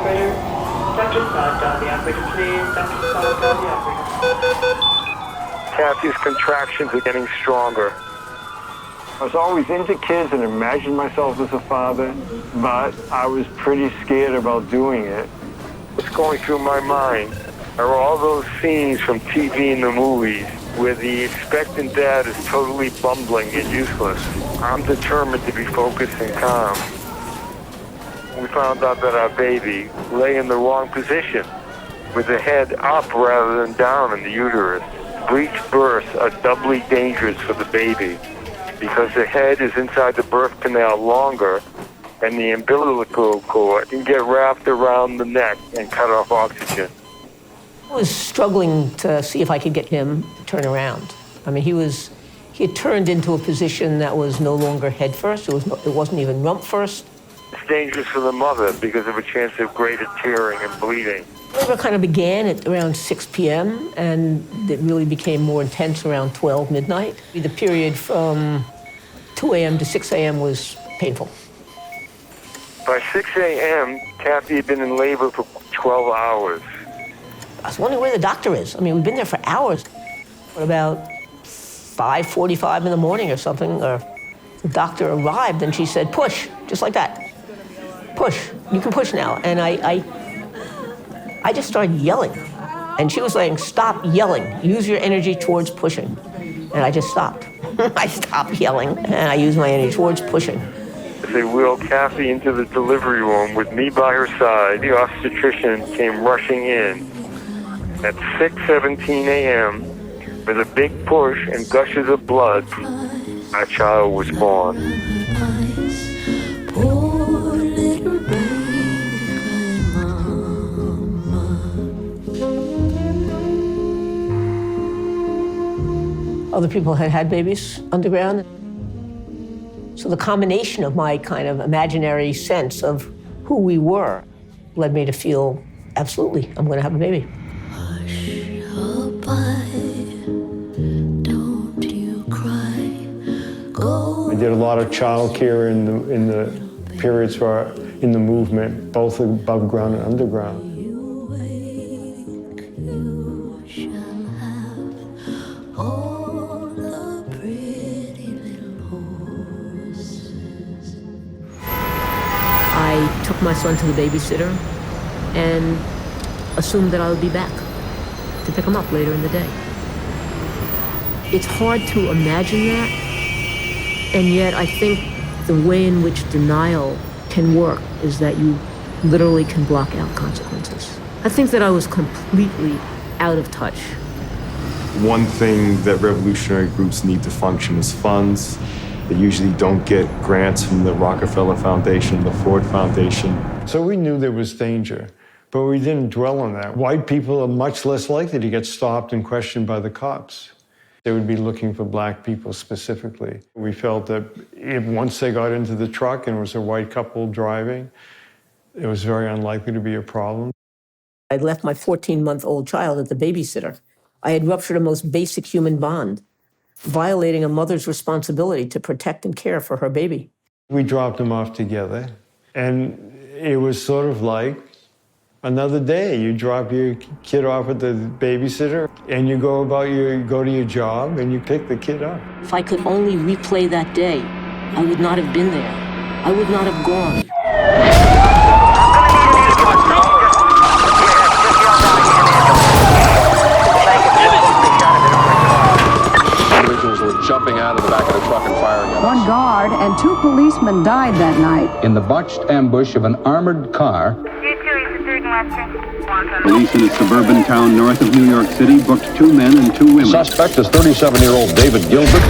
operator. Dr. Saad, the operator, please. Dr. Saad, the operator. Kathy's contractions are getting stronger. I was always into kids and imagined myself as a father, but I was pretty scared about doing it. What's going through my mind are all those scenes from TV and the movies where the expectant dad is totally bumbling and useless. I'm determined to be focused and calm. We found out that our baby lay in the wrong position, with the head up rather than down in the uterus. Breech births are doubly dangerous for the baby because the head is inside the birth canal longer and the umbilical cord can get wrapped around the neck and cut off oxygen. I was struggling to see if I could get him to turn around. I mean, he had turned into a position that was no longer head first. It wasn't even rump first. It's dangerous for the mother because of a chance of greater tearing and bleeding. Labor kind of began at around 6 p.m. and it really became more intense around 12 midnight. The period from 2 a.m. to 6 a.m. was painful. By 6 a.m., Kathy had been in labor for 12 hours. I was wondering where the doctor is. I mean, we've been there for hours. What about 5:45 in the morning or something, the doctor arrived and she said, push, just like that. Push, you can push now. And I just started yelling. And she was saying, stop yelling, use your energy towards pushing. And I just stopped. I stopped yelling and I used my energy towards pushing. They wheeled Kathy into the delivery room with me by her side. The obstetrician came rushing in at 6:17 a.m. with a big push and gushes of blood. Our child was born. Other people had had babies underground. So the combination of my kind of imaginary sense of who we were led me to feel, absolutely, I'm going to have a baby. I did a lot of childcare in the periods where in the movement, both above ground and underground. I took my son to the babysitter and assumed that I would be back to pick him up later in the day. It's hard to imagine that, and yet I think the way in which denial can work is that you literally can block out consequences. I think that I was completely out of touch. One thing that revolutionary groups need to function is funds. They usually don't get grants from the Rockefeller Foundation, the Ford Foundation. So we knew there was danger, but we didn't dwell on that. White people are much less likely to get stopped and questioned by the cops. They would be looking for black people specifically. We felt that if once they got into the truck and it was a white couple driving, it was very unlikely to be a problem. I'd left my 14-month-old child at the babysitter. I had ruptured a most basic human bond, violating a mother's responsibility to protect and care for her baby. We dropped them off together, and it was sort of like another day. You drop your kid off at the babysitter, and you go to your job, and you pick the kid up. If I could only replay that day, I would not have been there. I would not have gone. Individuals were jumping out of the back of the truck and firing at us. One guard and 2 policemen died that night. In the botched ambush of an armored car. Police in a suburban town north of New York City booked 2 men and 2 women. Suspect is 37-year-old David Gilbert.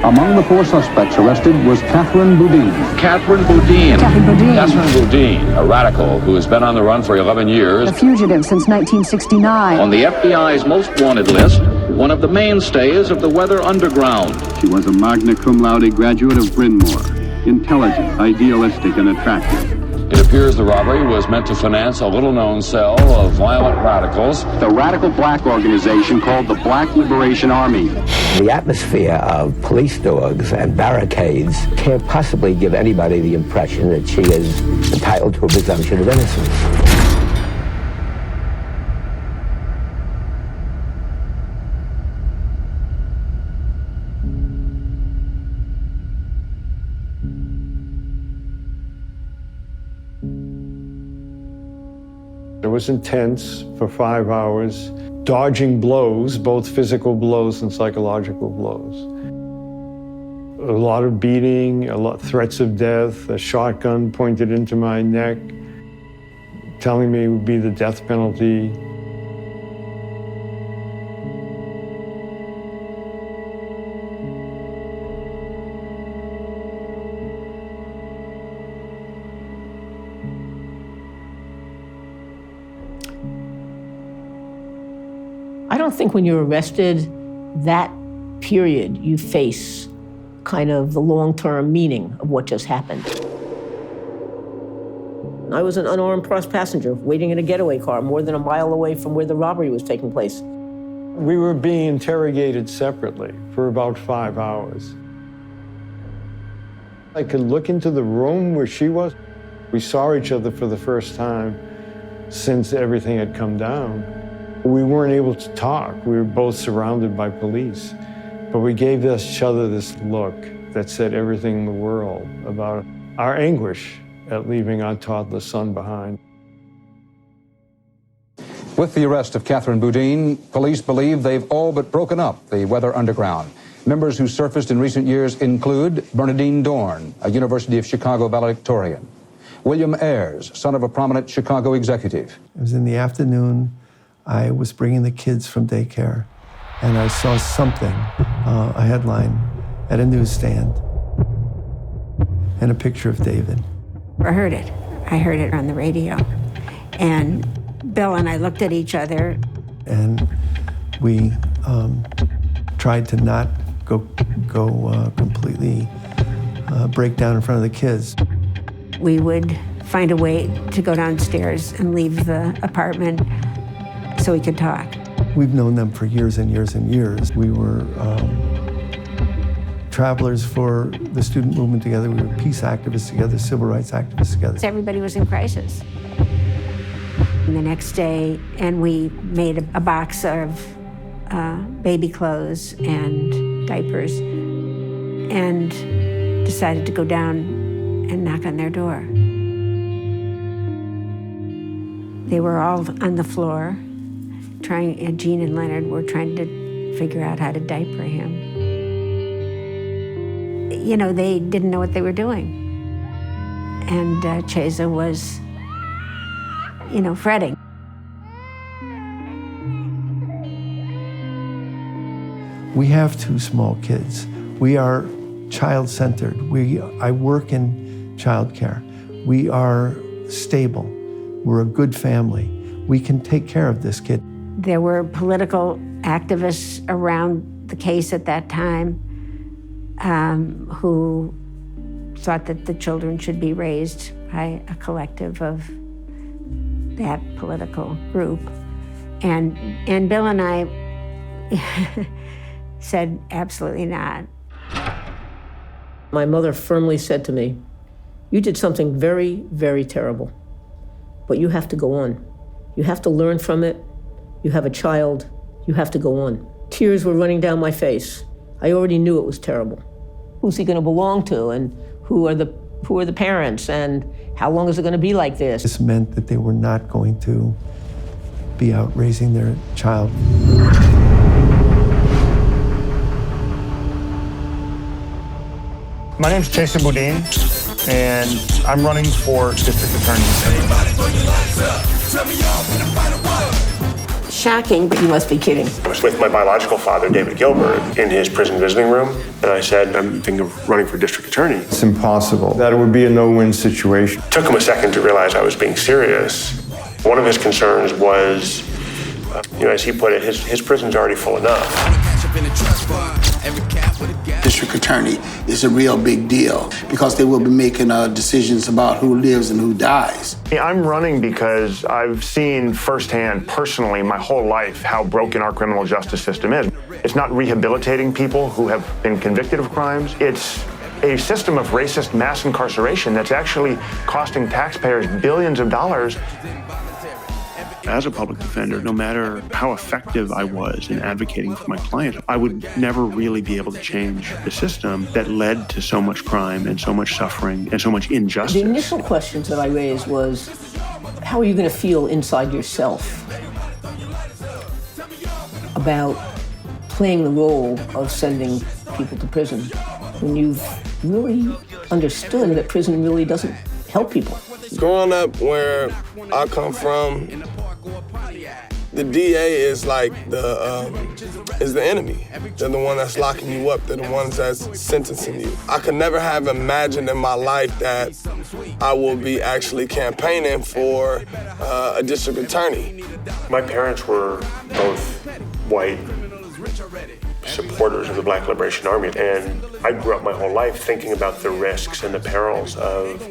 Among the 4 suspects arrested was Catherine Boudin. Catherine Boudin. Catherine Boudin, a radical who has been on the run for 11 years. A fugitive since 1969. On the FBI's most wanted list, one of the mainstays of the Weather Underground. She was a magna cum laude graduate of Bryn Mawr, intelligent, idealistic, and attractive. It appears the robbery was meant to finance a little-known cell of violent radicals. The radical black organization called the Black Liberation Army. The atmosphere of police dogs and barricades can't possibly give anybody the impression that she is entitled to a presumption of innocence. It was intense for 5 hours, dodging blows, both physical blows and psychological blows. A lot of beating, a lot threats of death, a shotgun pointed into my neck, telling me it would be the death penalty. I don't think when you're arrested, that period you face kind of the long-term meaning of what just happened. I was an unarmed passenger waiting in a getaway car more than a mile away from where the robbery was taking place. We were being interrogated separately for about 5 hours. I could look into the room where she was. We saw each other for the first time since everything had come down. We weren't able to talk. We were both surrounded by police. But we gave each other this look that said everything in the world about our anguish at leaving our toddler son behind. With the arrest of Catherine Boudin, police believe they've all but broken up the Weather Underground. Members who surfaced in recent years include Bernadine Dorn, a University of Chicago valedictorian, William Ayers, son of a prominent Chicago executive. It was in the afternoon. I was bringing the kids from daycare, and I saw something, a headline at a newsstand, and a picture of David. I heard it. I heard it on the radio. And Bill and I looked at each other. And we tried to not go completely break down in front of the kids. We would find a way to go downstairs and leave the apartment so we could talk. We've known them for years and years and years. We were travelers for the student movement together. We were peace activists together, civil rights activists together. Everybody was in crisis. And the next day, and we made a box of baby clothes and diapers and decided to go down and knock on their door. They were all on the floor. Jean and Leonard were trying to figure out how to diaper him. You know, they didn't know what they were doing. And Chesa was, you know, fretting. We have 2 small kids. We are child-centered. I work in childcare. We are stable. We're a good family. We can take care of this kid. There were political activists around the case at that time who thought that the children should be raised by a collective of that political group. And Bill and I said, absolutely not. My mother firmly said to me, "You did something very, very terrible, but you have to go on. You have to learn from it. You have a child. You have to go on." Tears were running down my face. I already knew it was terrible. Who's he going to belong to, and who are the parents, and how long is it going to be like this? This meant that they were not going to be out raising their child. My name's Chesa Boudin, and I'm running for district attorney. Shocking, but you must be kidding. I was with my biological father, David Gilbert, in his prison visiting room, and I said, I'm thinking of running for district attorney. It's impossible. That it would be a no-win situation. It took him a second to realize I was being serious. One of his concerns was, as he put it, his prison's already full enough. district attorney is a real big deal because they will be making decisions about who lives and who dies. I'm running because I've seen firsthand, personally, my whole life, how broken our criminal justice system is. It's not rehabilitating people who have been convicted of crimes. It's a system of racist mass incarceration that's actually costing taxpayers billions of dollars. As a public defender, no matter how effective I was in advocating for my client, I would never really be able to change the system that led to so much crime and so much suffering and so much injustice. The initial questions that I raised was, how are you going to feel inside yourself about playing the role of sending people to prison when you've really understood that prison really doesn't help people? Growing up where I come from, the DA is like the enemy. They're the one that's locking you up. They're the ones that's sentencing you. I could never have imagined in my life that I will be actually campaigning for a district attorney. My parents were both white supporters of the Black Liberation Army, and I grew up my whole life thinking about the risks and the perils of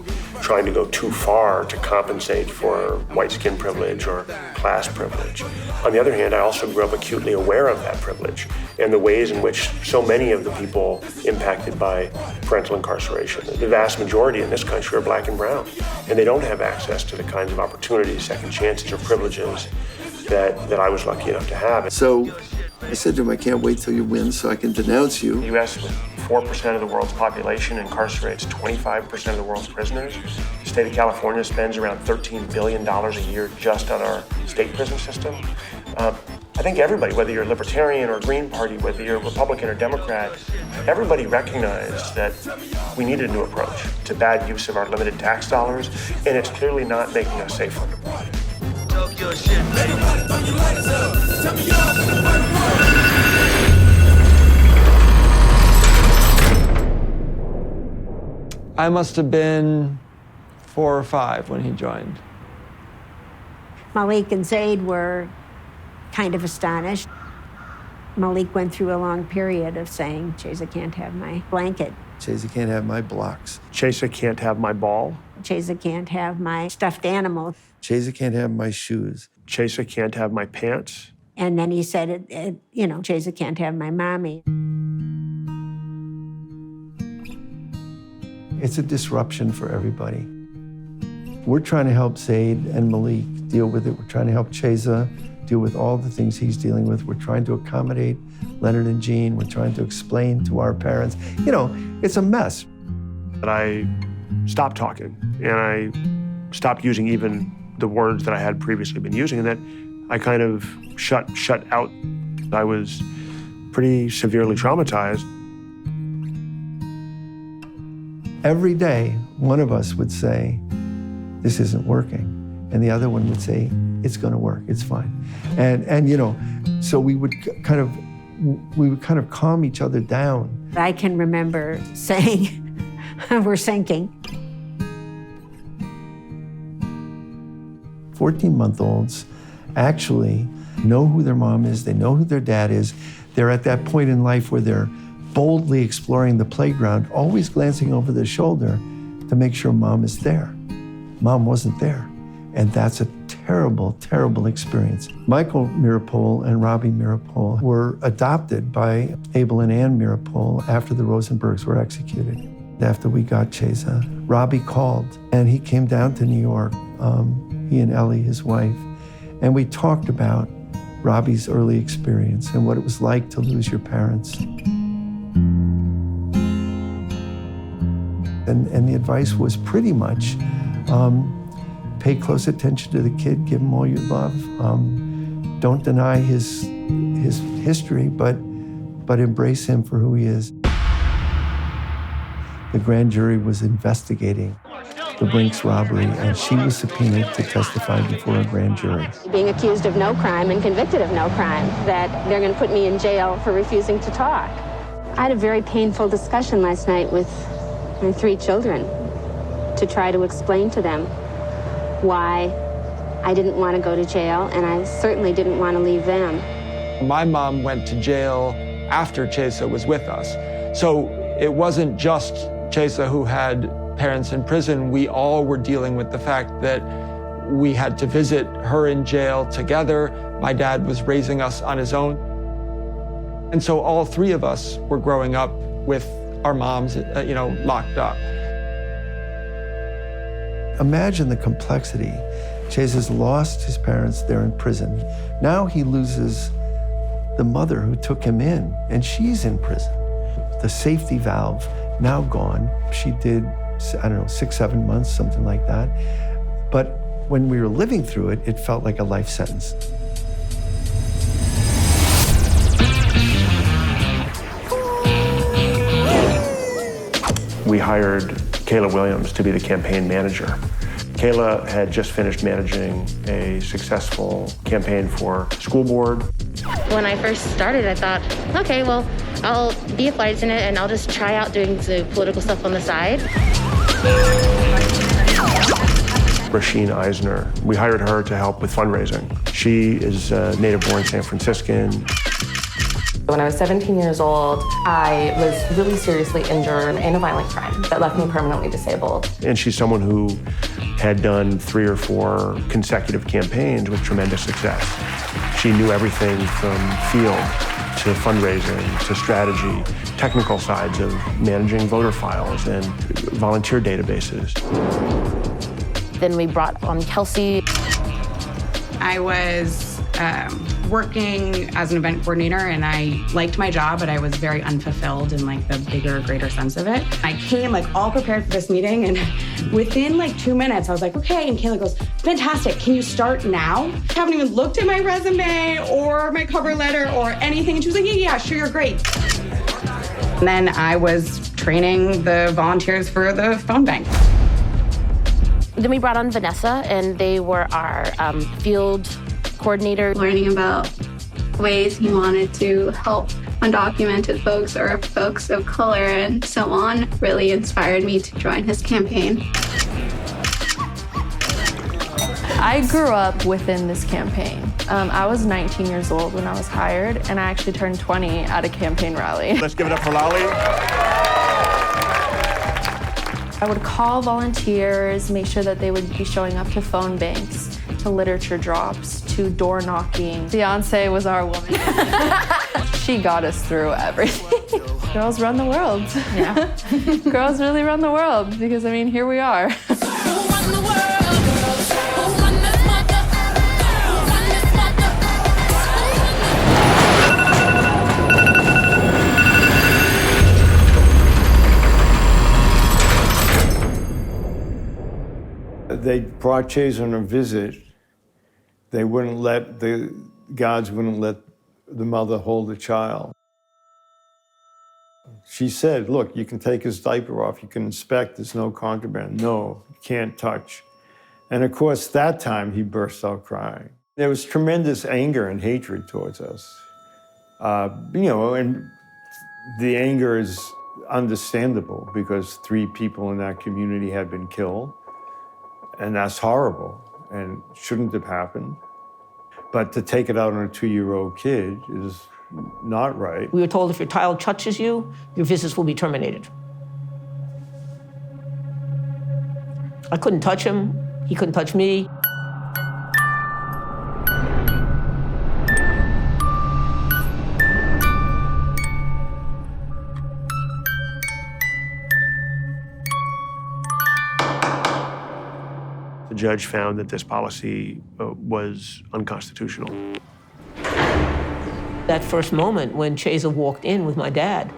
trying to go too far to compensate for white skin privilege or class privilege. On the other hand, I also grew up acutely aware of that privilege and the ways in which so many of the people impacted by parental incarceration, the vast majority in this country, are Black and brown, and they don't have access to the kinds of opportunities, second chances, or privileges that I was lucky enough to have. So I said to him, I can't wait till you win so I can denounce you. The U.S., with 4% of the world's population, incarcerates 25% of the world's prisoners. The state of California spends around $13 billion a year just on our state prison system. I think everybody, whether you're Libertarian or Green Party, whether you're Republican or Democrat, everybody recognized that we needed a new approach to bad use of our limited tax dollars, and it's clearly not making us safer. I must have been 4 or 5 when he joined. Malik and Zaid were kind of astonished. Malik went through a long period of saying, Chesa can't have my blanket. Chesa can't have my blocks. Chesa can't have my ball. Chesa can't have my stuffed animal. Chesa can't have my shoes. Chesa can't have my pants. And then he said, Chesa can't have my mommy. It's a disruption for everybody. We're trying to help Zaid and Malik deal with it. We're trying to help Chesa deal with all the things he's dealing with. We're trying to accommodate Leonard and Jean. We're trying to explain to our parents. It's a mess. But I stopped talking, and I stopped using even the words that I had previously been using, and that I kind of shut out. I was pretty severely traumatized. Every day, one of us would say, this isn't working. And the other one would say, it's gonna work, it's fine. And so we would kind of calm each other down. I can remember saying, we're sinking. 14-month-olds actually know who their mom is, they know who their dad is. They're at that point in life where they're boldly exploring the playground, always glancing over their shoulder to make sure mom is there. Mom wasn't there. And that's a terrible, terrible experience. Michael Mirapol and Robbie Mirapol were adopted by Abel and Ann Mirapol after the Rosenbergs were executed. After we got Chesa, Robbie called and he came down to New York, he and Ellie, his wife, and we talked about Robbie's early experience and what it was like to lose your parents. And the advice was pretty much, pay close attention to the kid, give him all your love. Don't deny his history, but embrace him for who he is. The grand jury was investigating the Brinks robbery, and she was subpoenaed to testify before a grand jury. Being accused of no crime and convicted of no crime, that they're going to put me in jail for refusing to talk. I had a very painful discussion last night with my 3 children to try to explain to them why I didn't want to go to jail, and I certainly didn't want to leave them. My mom went to jail after Chesa was with us. So it wasn't just Chesa who had parents in prison. We all were dealing with the fact that we had to visit her in jail together. My dad was raising us on his own. And so all three of us were growing up with our moms, locked up. Imagine the complexity. Chesa's lost his parents, they're in prison. Now he loses the mother who took him in, and she's in prison. The safety valve, now gone. She did, 6, 7 months, something like that. But when we were living through it, it felt like a life sentence. We hired Kayla Williams to be the campaign manager. Kayla had just finished managing a successful campaign for school board. When I first started, I thought, okay, well, I'll be a flight attendant and I'll just try out doing the political stuff on the side. Rasheen Eisner, we hired her to help with fundraising. She is a native-born San Franciscan. When I was 17 years old, I was really seriously injured in a violent crime that left me permanently disabled. And she's someone who had done 3 or 4 consecutive campaigns with tremendous success. She knew everything from field to fundraising to strategy, technical sides of managing voter files and volunteer databases. Then we brought on Kelsey. I was working as an event coordinator, and I liked my job, but I was very unfulfilled in like the bigger, greater sense of it. I came like all prepared for this meeting, and within like 2 minutes, I was like, okay. And Kayla goes, fantastic, can you start now? I haven't even looked at my resume or my cover letter or anything. And she was like, yeah, sure, you're great. And then I was training the volunteers for the phone bank. Then we brought on Vanessa, and they were our field coordinator. Learning about ways he wanted to help undocumented folks or folks of color and so on really inspired me to join his campaign. I grew up within this campaign. I was 19 years old when I was hired, and I actually turned 20 at a campaign rally. Let's give it up for Lolly. I would call volunteers, make sure that they would be showing up to phone banks, to literature drops, to door knocking. Beyonce was our woman. She got us through everything. Girls run the world. Yeah. Girls really run the world because, I mean, here we are. They brought Chesa on a visit. They wouldn't let, the guards wouldn't let the mother hold the child. She said, look, you can take his diaper off, you can inspect, there's no contraband. No, you can't touch. And of course, that time he burst out crying. There was tremendous anger and hatred towards us. And the anger is understandable because 3 people in that community had been killed. And that's horrible and shouldn't have happened. But to take it out on a 2-year-old kid is not right. We were told if your child touches you, your visits will be terminated. I couldn't touch him, he couldn't touch me. The judge found that this policy was unconstitutional. That first moment when Chesa walked in with my dad,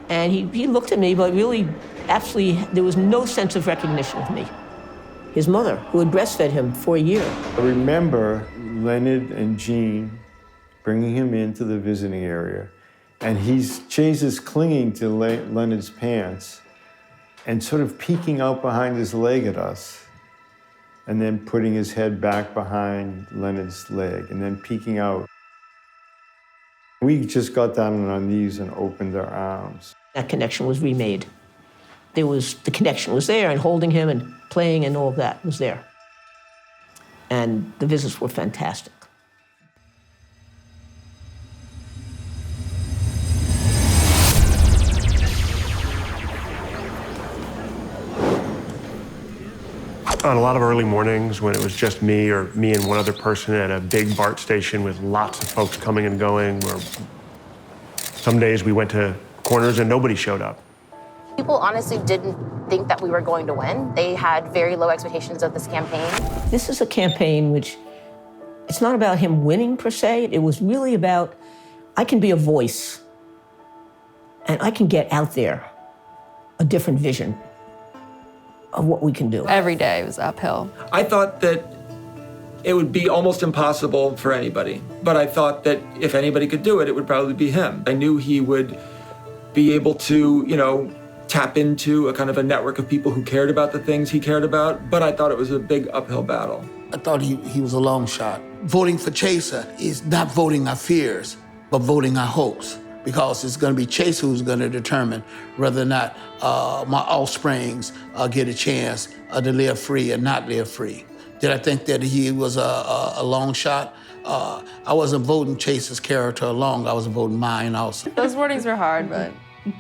and he looked at me, but really, absolutely, there was no sense of recognition of me. His mother, who had breastfed him for a year. I remember Leonard and Jean bringing him into the visiting area, and Chesa's clinging to Leonard's pants and sort of peeking out behind his leg at us, and then putting his head back behind Leonard's leg, and then peeking out. We just got down on our knees and opened our arms. That connection was remade. The connection was there, and holding him and playing and all of that was there. And the visits were fantastic. On a lot of early mornings when it was just me or me and one other person at a big BART station with lots of folks coming and going, where some days we went to corners and nobody showed up. People honestly didn't think that we were going to win. They had very low expectations of this campaign. This is a campaign which, it's not about him winning per se. It was really about, I can be a voice and I can get out there a different vision of what we can do. Every day was uphill. I thought that it would be almost impossible for anybody, but I thought that if anybody could do it, it would probably be him. I knew he would be able to, tap into a kind of a network of people who cared about the things he cared about, but I thought it was a big uphill battle. I thought he was a long shot. Voting for Chesa is not voting our fears, but voting our hopes, because it's going to be Chesa who's going to determine whether or not my offsprings get a chance to live free and not live free. Did I think that he was a long shot? I wasn't voting Chesa's character along, I was voting mine also. Those mornings were hard, but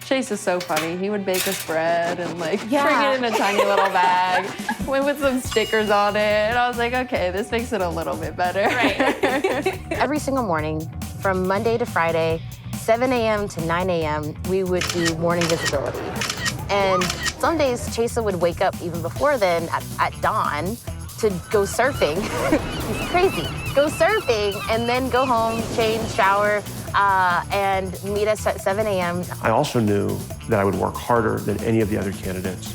Chase is so funny. He would bake us bread and bring it in a tiny little bag with some stickers on it. And I was like, okay, this makes it a little bit better. Right. Every single morning, from Monday to Friday, 7 a.m. to 9 a.m., we would do morning visibility. And some days, Chesa would wake up even before then at dawn to go surfing. He's crazy. Go surfing and then go home, change, shower, and meet us at 7 a.m. I also knew that I would work harder than any of the other candidates,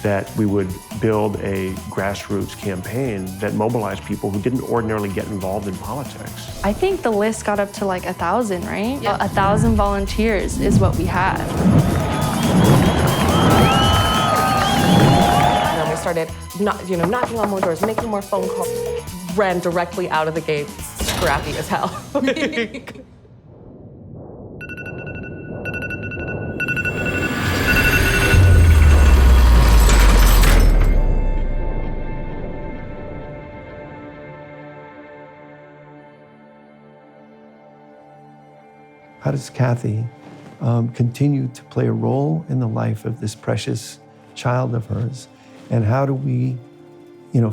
that we would build a grassroots campaign that mobilized people who didn't ordinarily get involved in politics. I think the list got up to like 1,000, right? Yeah. 1,000 volunteers is what we had. And then we started knocking on more doors, making more phone calls, ran directly out of the gate, scrappy as hell. How does Kathy continue to play a role in the life of this precious child of hers? And how do we,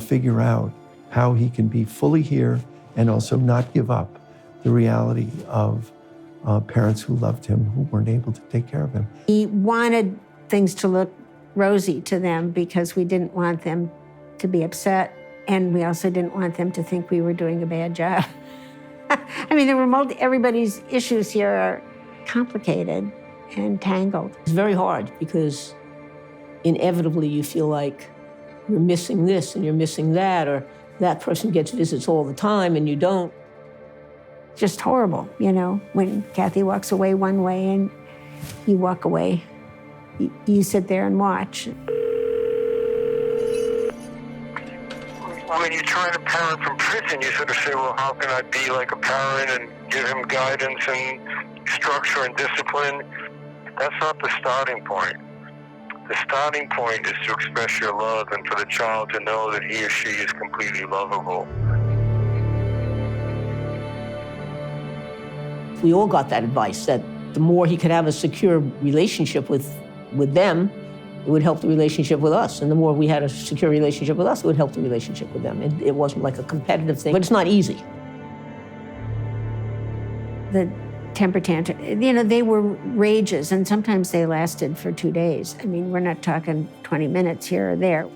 figure out how he can be fully here and also not give up the reality of parents who loved him, who weren't able to take care of him? He wanted things to look rosy to them because we didn't want them to be upset, and we also didn't want them to think we were doing a bad job. I mean, everybody's issues here are complicated and tangled. It's very hard because inevitably you feel like you're missing this and you're missing that, or that person gets visits all the time and you don't. Just horrible, when Kathy walks away one way and you walk away. You sit there and watch. When you're trying to parent from prison, you sort of say, well, how can I be like a parent and give him guidance and structure and discipline? That's not the starting point. The starting point is to express your love and for the child to know that he or she is completely lovable. We all got that advice, that the more he could have a secure relationship with them, it would help the relationship with us. And the more we had a secure relationship with us, it would help the relationship with them. It wasn't like a competitive thing, but it's not easy. The temper tantrum, they were rages, and sometimes they lasted for 2 days. I mean, we're not talking 20 minutes here or there.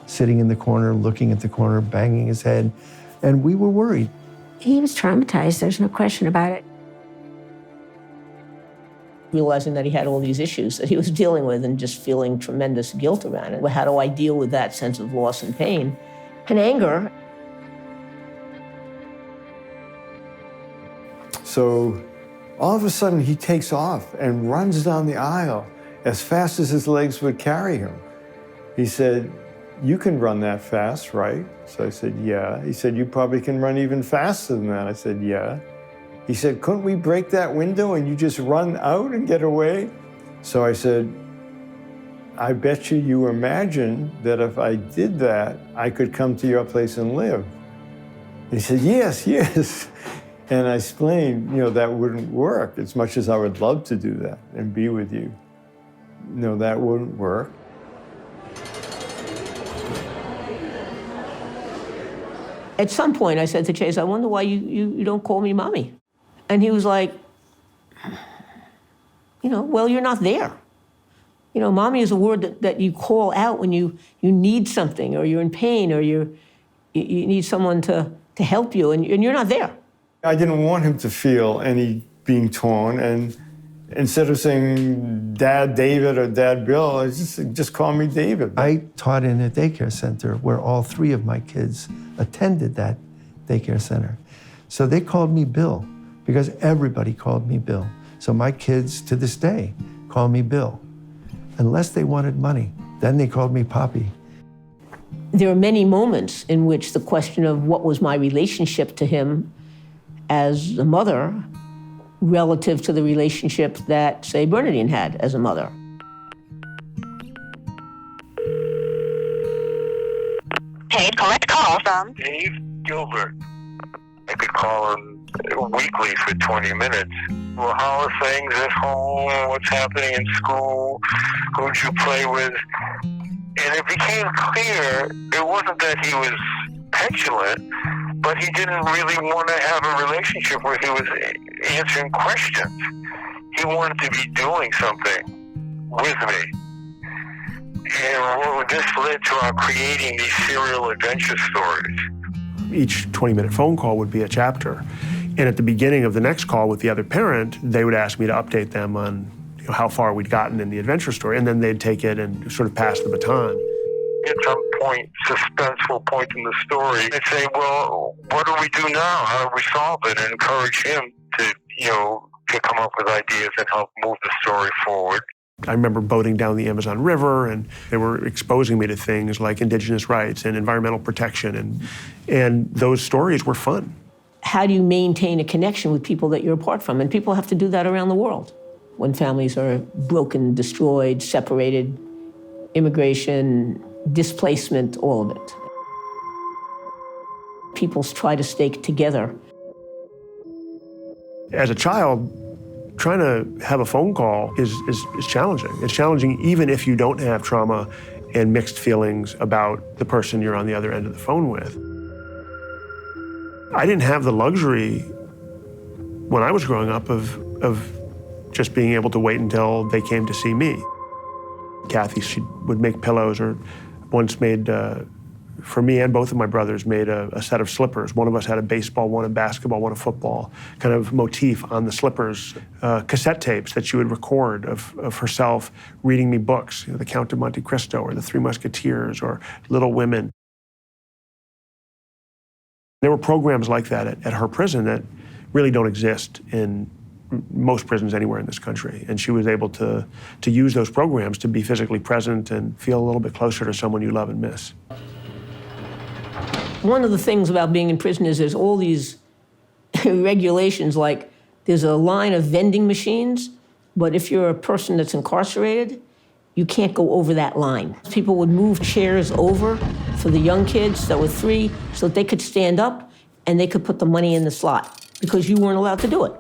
Sitting in the corner, looking at the corner, banging his head, and we were worried. He was traumatized, there's no question about it. Realizing that he had all these issues that he was dealing with and just feeling tremendous guilt around it. How do I deal with that sense of loss and pain and anger? So all of a sudden he takes off and runs down the aisle as fast as his legs would carry him. He said, "You can run that fast, right?" So I said, "Yeah." He said, "You probably can run even faster than that." I said, "Yeah." He said, "Couldn't we break that window and you just run out and get away?" So I said, "I bet you imagine that if I did that, I could come to your place and live." He said, "Yes, yes." And I explained, that wouldn't work. As much as I would love to do that and be with you, that wouldn't work. At some point, I said to Chesa, I wonder why you don't call me mommy. And he was like, well, you're not there. Mommy is a word that you call out when you need something, or you're in pain, or you need someone to help you, and you're not there. I didn't want him to feel any being torn, and instead of saying Dad David or Dad Bill, I just call me David. I taught in a daycare center where all 3 of my kids attended that daycare center. So they called me Bill because everybody called me Bill. So my kids to this day call me Bill. Unless they wanted money, then they called me Poppy. There are many moments in which the question of what was my relationship to him as a mother relative to the relationship that, say, Bernadine had as a mother. Paid collect call from Dave Gilbert. I could call him weekly for 20 minutes. Well, how are things at home? What's happening in school? Who'd you play with? And it became clear it wasn't that he was petulant, but he didn't really want to have a relationship where he was answering questions. He wanted to be doing something with me. And this led to our creating these serial adventure stories. Each 20-minute phone call would be a chapter. And at the beginning of the next call with the other parent, they would ask me to update them on how far we'd gotten in the adventure story, and then they'd take it and sort of pass the baton. At some point, suspenseful point in the story, they'd say, well, what do we do now? How do we solve it? And encourage him to, to come up with ideas and help move the story forward. I remember boating down the Amazon River, and they were exposing me to things like indigenous rights and environmental protection, and those stories were fun. How do you maintain a connection with people that you're apart from? And people have to do that around the world. When families are broken, destroyed, separated, immigration, displacement, all of it. People try to stay together. As a child, trying to have a phone call is challenging. It's challenging even if you don't have trauma and mixed feelings about the person you're on the other end of the phone with. I didn't have the luxury when I was growing up of just being able to wait until they came to see me. Kathy, she would make pillows, or once made, for me and both of my brothers, made a set of slippers. One of us had a baseball, one a basketball, one a football, kind of motif on the slippers. Cassette tapes that she would record of herself reading me books, The Count of Monte Cristo, or The Three Musketeers, or Little Women. There were programs like that at her prison that really don't exist in most prisons anywhere in this country. And she was able to use those programs to be physically present and feel a little bit closer to someone you love and miss. One of the things about being in prison is there's all these regulations, like there's a line of vending machines, but if you're a person that's incarcerated, you can't go over that line. People would move chairs over for the young kids that were 3 so that they could stand up and they could put the money in the slot because you weren't allowed to do it.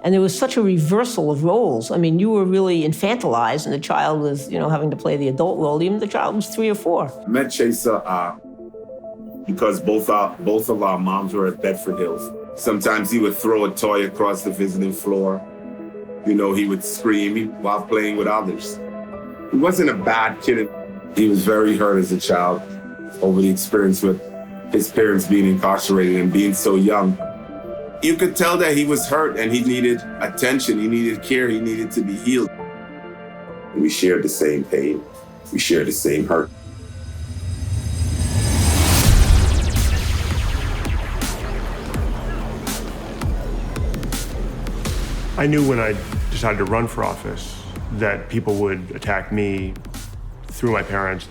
And there was such a reversal of roles. I mean, you were really infantilized and the child was, having to play the adult role. Even the child was 3 or 4. I met Chesa because both of our moms were at Bedford Hills. Sometimes he would throw a toy across the visiting floor. He would scream while playing with others. He wasn't a bad kid. He was very hurt as a child over the experience with his parents being incarcerated and being so young. You could tell that he was hurt and he needed attention, he needed care, he needed to be healed. We shared the same pain, we shared the same hurt. I knew when I decided to run for office that people would attack me through my parents.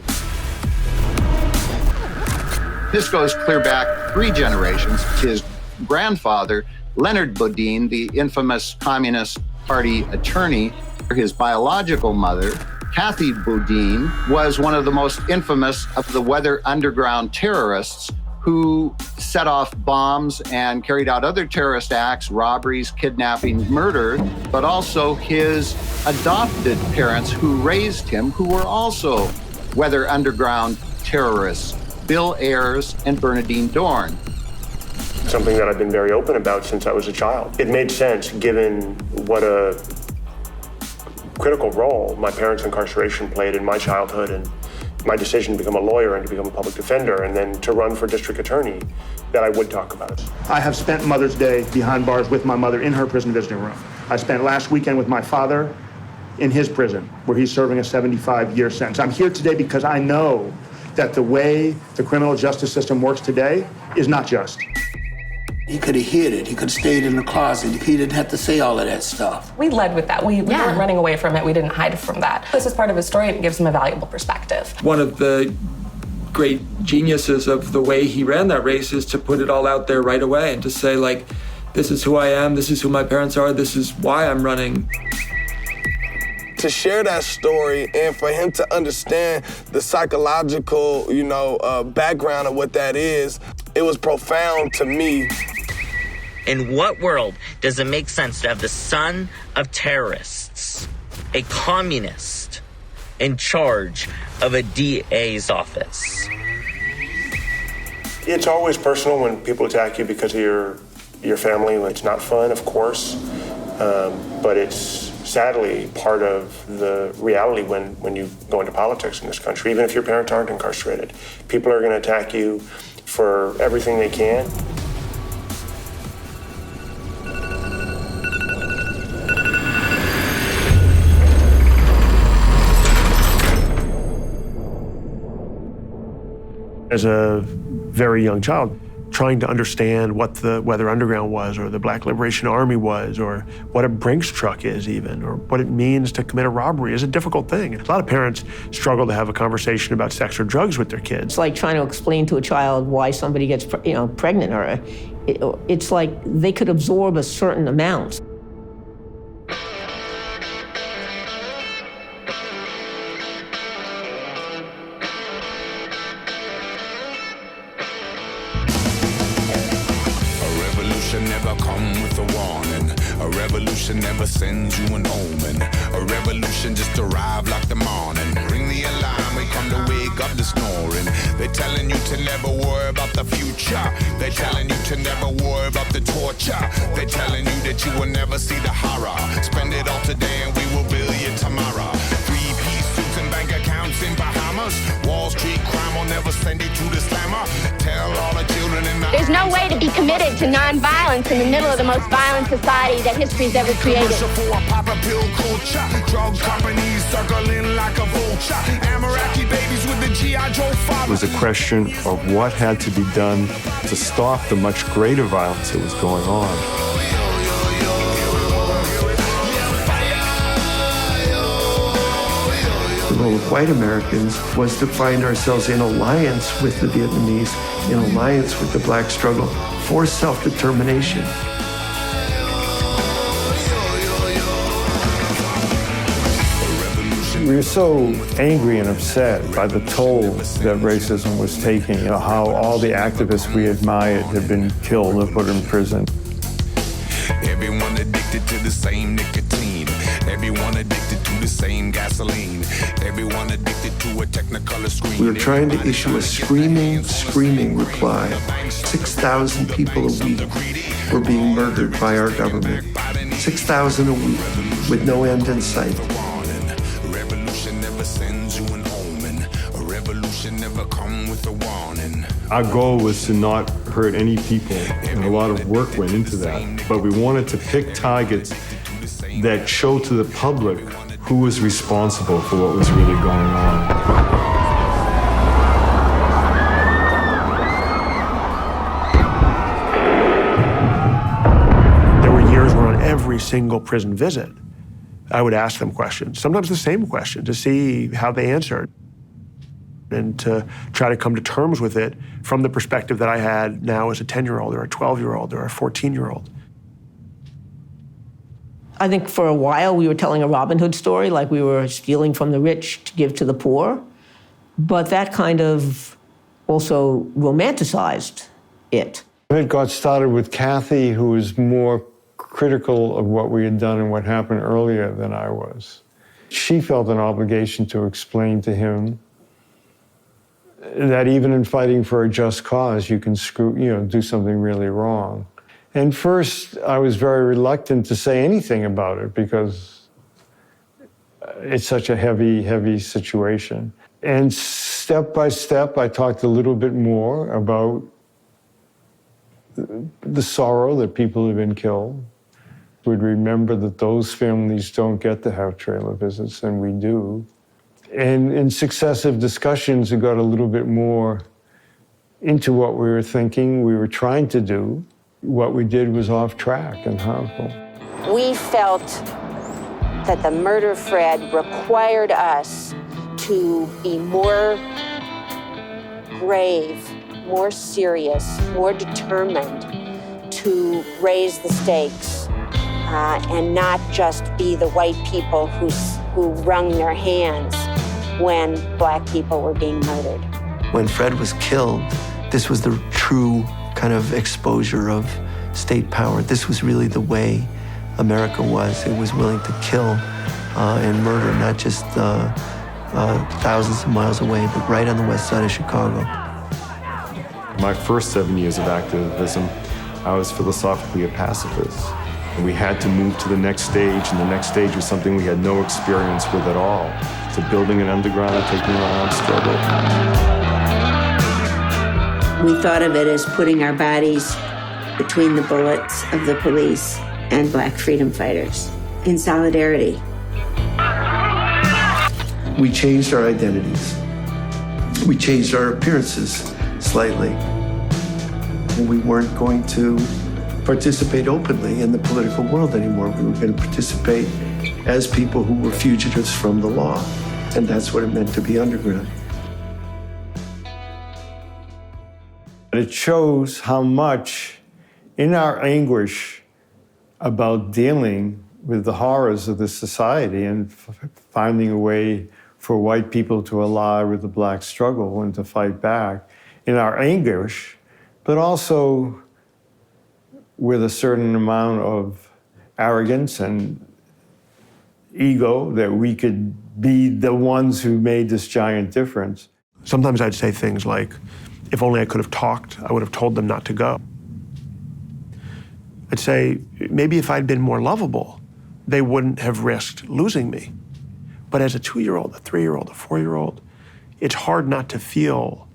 This goes clear back 3 generations. His grandfather, Leonard Boudin, the infamous Communist Party attorney. His biological mother, Kathy Boudin, was one of the most infamous of the Weather Underground terrorists who set off bombs and carried out other terrorist acts, robberies, kidnapping, murder, but also his adopted parents who raised him, who were also Weather Underground terrorists. Bill Ayers and Bernadine Dorn. Something that I've been very open about since I was a child. It made sense given what a critical role my parents' incarceration played in my childhood and my decision to become a lawyer and to become a public defender and then to run for district attorney, that I would talk about it. I have spent Mother's Day behind bars with my mother in her prison visiting room. I spent last weekend with my father in his prison, where he's serving a 75-year sentence. I'm here today because I know that the way the criminal justice system works today is not just. He could have hid it. He could have stayed in the closet. He didn't have to say all of that stuff. We led with that. We weren't running away from it. We didn't hide from that. This is part of his story, and it gives him a valuable perspective. One of the great geniuses of the way he ran that race is to put it all out there right away and to say, like, this is who I am, this is who my parents are, this is why I'm running. To share that story and for him to understand the psychological, background of what that is, it was profound to me. In what world does it make sense to have the son of terrorists, a communist, in charge of a DA's office? It's always personal when people attack you because of your family. It's not fun, of course, but it's sadly part of the reality when you go into politics in this country, even if your parents aren't incarcerated. People are going to attack you for everything they can. As a very young child, trying to understand what the Weather Underground was, or the Black Liberation Army was, or what a Brinks truck is even, or what it means to commit a robbery is a difficult thing. A lot of parents struggle to have a conversation about sex or drugs with their kids. It's like trying to explain to a child why somebody gets pregnant, or it's like they could absorb a certain amount. Never sends you an omen. A revolution just arrived like the morning. Ring the alarm, we come to wake up the snoring. They're telling you to never worry about the future. They're telling you to never worry about the torture. They're telling you that you will never see the horror. Spend it all today and we will bill you tomorrow. 3-piece suits and bank accounts in Bahamas. Wall Street crime will never send you to the slammer. Tell all the children in the There's no way to be committed to nonviolence in the middle of the most violent society that history's ever created. Drug companies circling like a vulture. Amaraki babies with the G.I. Joe father. It was a question of what had to be done to stop the much greater violence that was going on. The role of white Americans was to find ourselves in alliance with the Vietnamese, in alliance with the black struggle for self-determination. We were so angry and upset by the toll that racism was taking, how all the activists we admired had been killed and put in prison. Everyone addicted to the same nicotine. Everyone addicted to the same gasoline. Everyone addicted to a Technicolor screen. We were trying to issue a screaming reply. 6,000 people a week were being murdered by our government. 6,000 a week with no end in sight. Our goal was to not hurt any people, and a lot of work went into that. But we wanted to pick targets that show to the public who was responsible for what was really going on. There were years where on every single prison visit, I would ask them questions, sometimes the same question, to see how they answered, and to try to come to terms with it from the perspective that I had now as a 10-year-old or a 12-year-old or a 14-year-old. I think for a while we were telling a Robin Hood story, like we were stealing from the rich to give to the poor. But that kind of also romanticized it. It got started with Kathy, who was more critical of what we had done and what happened earlier than I was. She felt an obligation to explain to him that even in fighting for a just cause, you can do something really wrong. And first, I was very reluctant to say anything about it because it's such a heavy, heavy situation. And step by step, I talked a little bit more about the sorrow that people have been killed. We'd remember that those families don't get to have trailer visits, and we do. And in successive discussions, it got a little bit more into what we were thinking, we were trying to do. What we did was off track and harmful. We felt that the murder Fred required us to be more grave, more serious, more determined to raise the stakes and not just be the white people who wrung their hands when black people were being murdered. When Fred was killed, this was the true kind of exposure of state power. This was really the way America was. It was willing to kill and murder, not just thousands of miles away, but right on the west side of Chicago. My first 7 years of activism, I was philosophically a pacifist. And we had to move to the next stage, and the next stage was something we had no experience with at all. So building an underground and taking an armed struggle. We thought of it as putting our bodies between the bullets of the police and black freedom fighters in solidarity. We changed our identities. We changed our appearances slightly. And we weren't going to participate openly in the political world anymore. We were going to participate as people who were fugitives from the law. And that's what it meant to be underground. It shows how much, in our anguish about dealing with the horrors of this society and finding a way for white people to ally with the black struggle and to fight back, in our anguish, but also with a certain amount of arrogance and ego that we could be the ones who made this giant difference. Sometimes I'd say things like, if only I could have talked, I would have told them not to go. I'd say, maybe if I'd been more lovable, they wouldn't have risked losing me. But as a 2-year-old, a 3-year-old, a 4-year-old, it's hard not to feel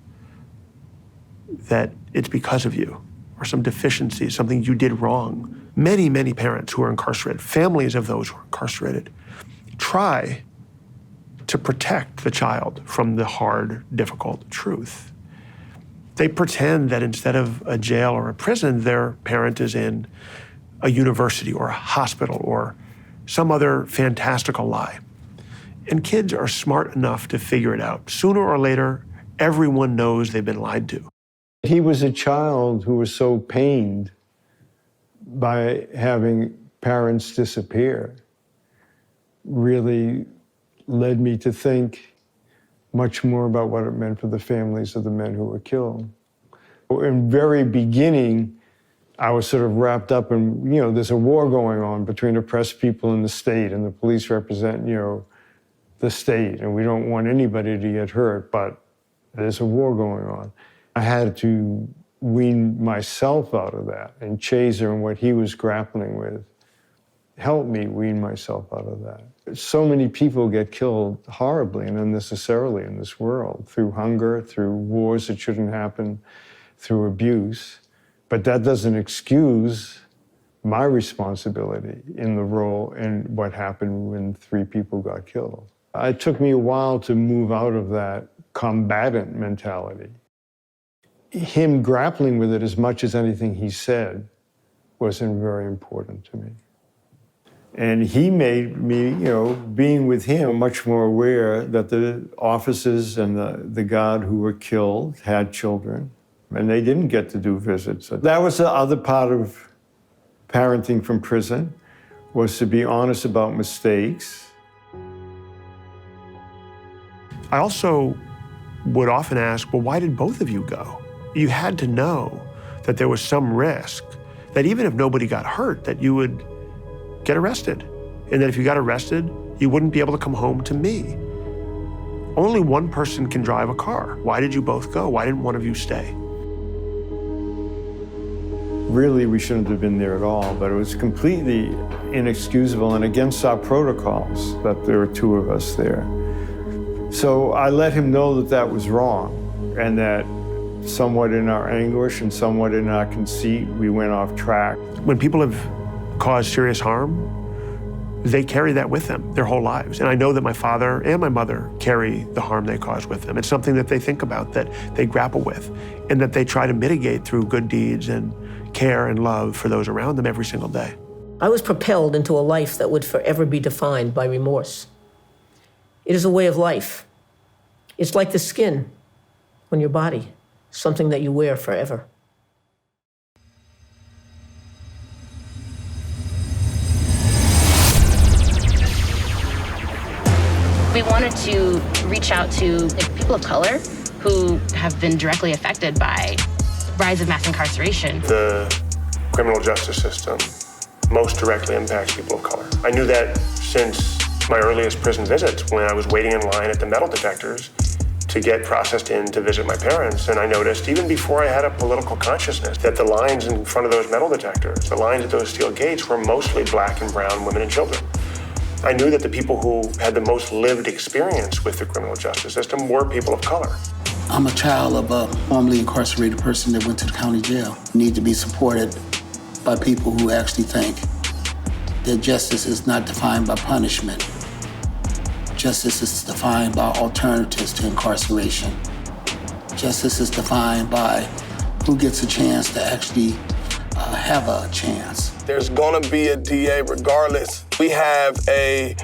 that it's because of you or some deficiency, something you did wrong. Many, many parents who are incarcerated, families of those who are incarcerated, try to protect the child from the hard, difficult truth. They pretend that instead of a jail or a prison, their parent is in a university or a hospital or some other fantastical lie. And kids are smart enough to figure it out. Sooner or later, everyone knows they've been lied to. He was a child who was so pained by having parents disappear, really led me to think much more about what it meant for the families of the men who were killed. In the very beginning, I was sort of wrapped up in, there's a war going on between oppressed people and the state, and the police represent, the state, and we don't want anybody to get hurt, but there's a war going on. I had to wean myself out of that, and Chesa and what he was grappling with helped me wean myself out of that. So many people get killed horribly and unnecessarily in this world, through hunger, through wars that shouldn't happen, through abuse. But that doesn't excuse my responsibility in the role in what happened when 3 people got killed. It took me a while to move out of that combatant mentality. Him grappling with it as much as anything he said was very important to me. And he made me, being with him, much more aware that the officers and the guard who were killed had children, and they didn't get to do visits. That was the other part of parenting from prison, was to be honest about mistakes. I also would often ask, well, why did both of you go? You had to know that there was some risk, that even if nobody got hurt, that you would get arrested. And that if you got arrested, you wouldn't be able to come home to me. only one person can drive a car. Why did you both go? Why didn't one of you stay? Really, we shouldn't have been there at all, but it was completely inexcusable and against our protocols that there were two of us there. So I let him know that that was wrong, and that somewhat in our anguish and somewhat in our conceit, we went off track. When people have caused serious harm, they carry that with them their whole lives. And I know that my father and my mother carry the harm they caused with them. It's something that they think about, that they grapple with, and that they try to mitigate through good deeds and care and love for those around them every single day. I was propelled into a life that would forever be defined by remorse. It is a way of life. It's like the skin on your body, something that you wear forever. We wanted to reach out to people of color who have been directly affected by rise of mass incarceration. The criminal justice system most directly impacts people of color. I knew that since my earliest prison visits, when I was waiting in line at the metal detectors to get processed in to visit my parents. And I noticed, even before I had a political consciousness, that the lines in front of those metal detectors, the lines at those steel gates, were mostly black and brown women and children. I knew that the people who had the most lived experience with the criminal justice system were people of color. I'm a child of a formerly incarcerated person that went to the county jail. Need to be supported by people who actually think that justice is not defined by punishment. Justice is defined by alternatives to incarceration. Justice is defined by who gets a chance to actually have a chance. There's gonna be a DA regardless. We have a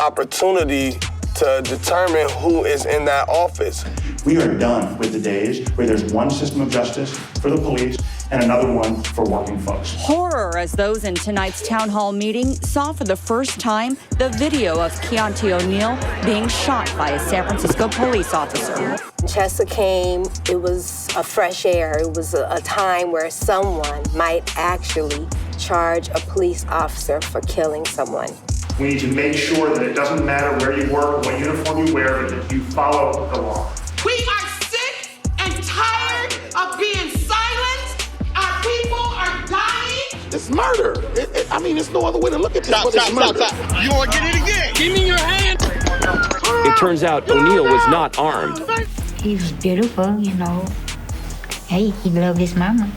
opportunity to determine who is in that office. We are done with the days where there's one system of justice for the police and another one for working folks. Horror as those in tonight's town hall meeting saw for the first time the video of Keontae O'Neill being shot by a San Francisco police officer. Chesa came, it was a fresh air. It was a time where someone might actually charge a police officer for killing someone. We need to make sure that it doesn't matter where you work, what uniform you wear, but that you follow the law. We are sick and tired of being silent. Our people are dying. It's murder. There's no other way to look at this, but it's murder. Stop. You want to get it again? Give me your hand. It turns out O'Neill was not armed. He was beautiful, Hey, he loved his mama.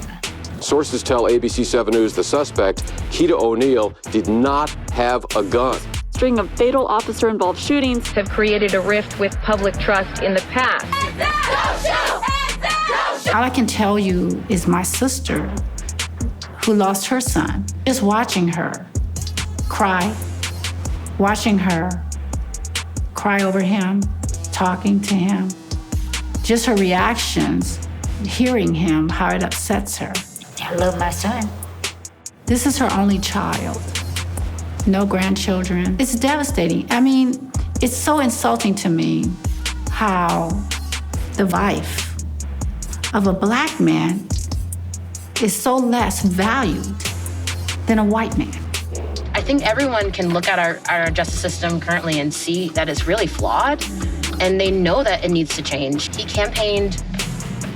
Sources tell ABC 7 News the suspect, Keita O'Neill, did not have a gun. A string of fatal officer-involved shootings have created a rift with public trust in the past. All I can tell you is my sister, who lost her son, just watching her cry, watching her cry over him, talking to him, just her reactions, hearing him, how it upsets her. I love my son. This is her only child. No grandchildren. It's devastating. It's so insulting to me how the life of a Black man is so less valued than a white man. I think everyone can look at our justice system currently and see that it's really flawed, and they know that it needs to change. He campaigned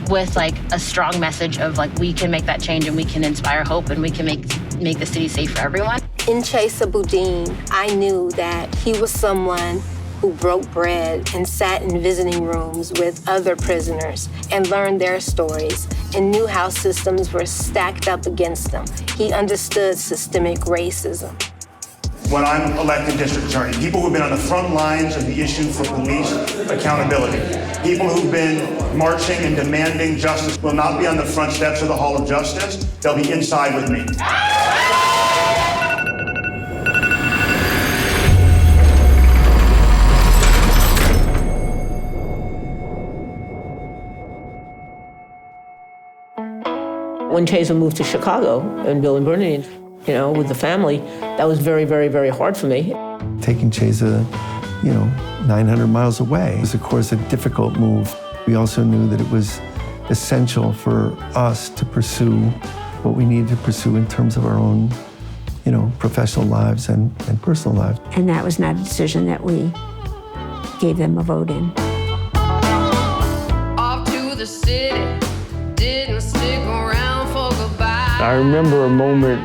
with a strong message of we can make that change and we can inspire hope and we can make the city safe for everyone. In Chesa Boudin, I knew that he was someone who broke bread and sat in visiting rooms with other prisoners and learned their stories and knew how systems were stacked up against them. He understood systemic racism. When I'm elected district attorney, people who've been on the front lines of the issue for police accountability, people who've been marching and demanding justice will not be on the front steps of the Hall of Justice. They'll be inside with me. When Chesa moved to Chicago and Bill and Bernie, with the family, that was very, very, very hard for me. Taking Chesa, 900 miles away was, of course, a difficult move. We also knew that it was essential for us to pursue what we needed to pursue in terms of our own, professional lives and personal lives. And that was not a decision that we gave them a vote in. the city, didn't stick around for goodbye. I remember a moment,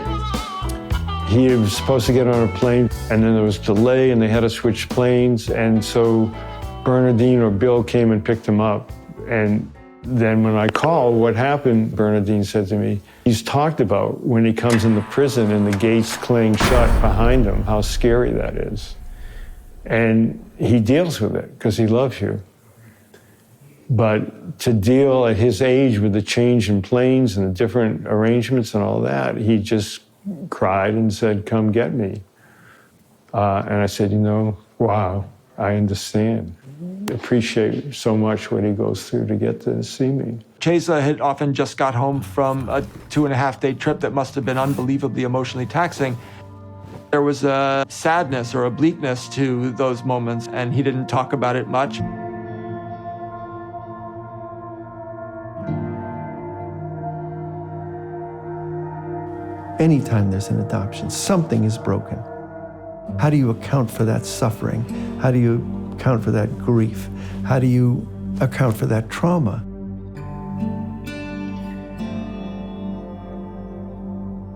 he was supposed to get on a plane, and then there was delay, and they had to switch planes, and so Bernardine or Bill came and picked him up. And then when I called, what happened, Bernardine said to me, he's talked about when he comes into prison and the gates clang shut behind him, how scary that is. And he deals with it because he loves you. But to deal at his age with the change in planes and the different arrangements and all that, he just cried and said, come get me. And I said, you know, wow, I understand. Appreciate so much what he goes through to get to see me. Chesa had often just got home from a 2.5-day trip that must have been unbelievably emotionally taxing. There was a sadness or a bleakness to those moments, and he didn't talk about it much. Anytime there's an adoption, something is broken. How do you account for that suffering? How do you account for that grief? How do you account for that trauma?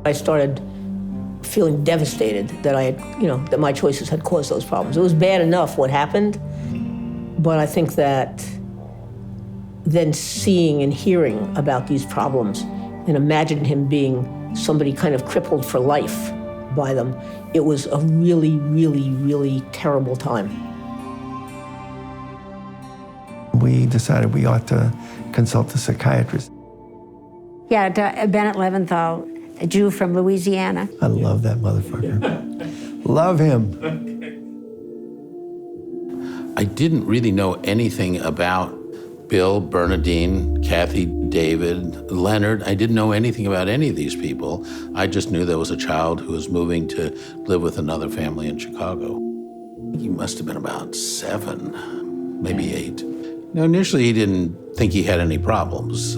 I started feeling devastated that I had, that my choices had caused those problems. It was bad enough what happened, but I think that then seeing and hearing about these problems and imagining him being somebody kind of crippled for life by them, it was a really, really, really terrible time. We decided we ought to consult a psychiatrist. Yeah, Bennett Leventhal, a Jew from Louisiana. I love that motherfucker. Love him. I didn't really know anything about Bill, Bernadine, Kathy, David, Leonard. I didn't know anything about any of these people. I just knew there was a child who was moving to live with another family in Chicago. He must have been about 7, maybe 8. Now, initially, he didn't think he had any problems.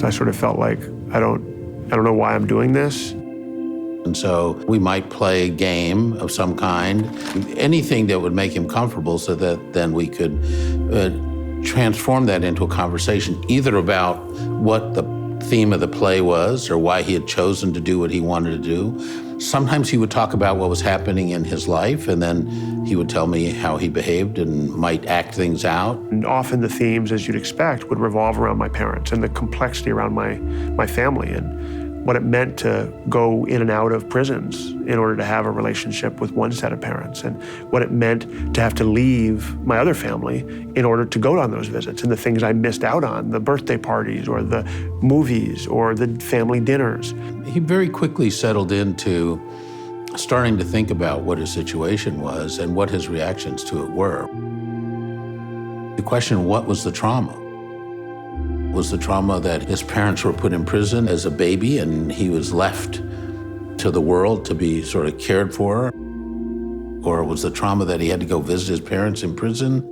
I sort of felt like, I don't know why I'm doing this. And so we might play a game of some kind, anything that would make him comfortable so that then we could transform that into a conversation, either about what the theme of the play was or why he had chosen to do what he wanted to do. Sometimes he would talk about what was happening in his life, and then he would tell me how he behaved and might act things out. And often the themes, as you'd expect, would revolve around my parents and the complexity around my family and what it meant to go in and out of prisons in order to have a relationship with one set of parents, and what it meant to have to leave my other family in order to go on those visits, and the things I missed out on, the birthday parties or the movies or the family dinners. He very quickly settled into starting to think about what his situation was and what his reactions to it were. The question, what was the trauma? Was the trauma that his parents were put in prison as a baby and he was left to the world to be sort of cared for? Or was the trauma that he had to go visit his parents in prison?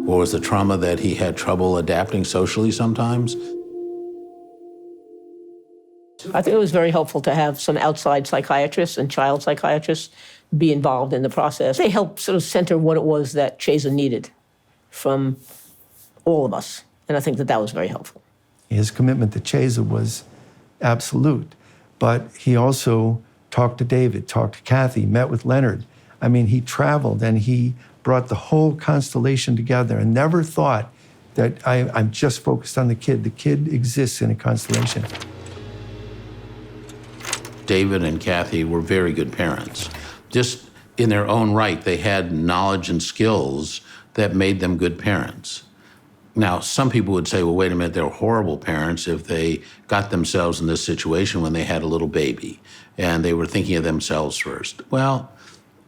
Or was the trauma that he had trouble adapting socially sometimes? I think it was very helpful to have some outside psychiatrists and child psychiatrists be involved in the process. They helped sort of center what it was that Chesa needed from all of us. And I think that was very helpful. His commitment to Chesa was absolute, but he also talked to David, talked to Kathy, met with Leonard. I mean, he traveled and he brought the whole constellation together and never thought that I'm just focused on the kid. The kid exists in a constellation. David and Kathy were very good parents. Just in their own right, they had knowledge and skills that made them good parents. Now, some people would say, well, wait a minute, they're horrible parents if they got themselves in this situation when they had a little baby and they were thinking of themselves first. Well,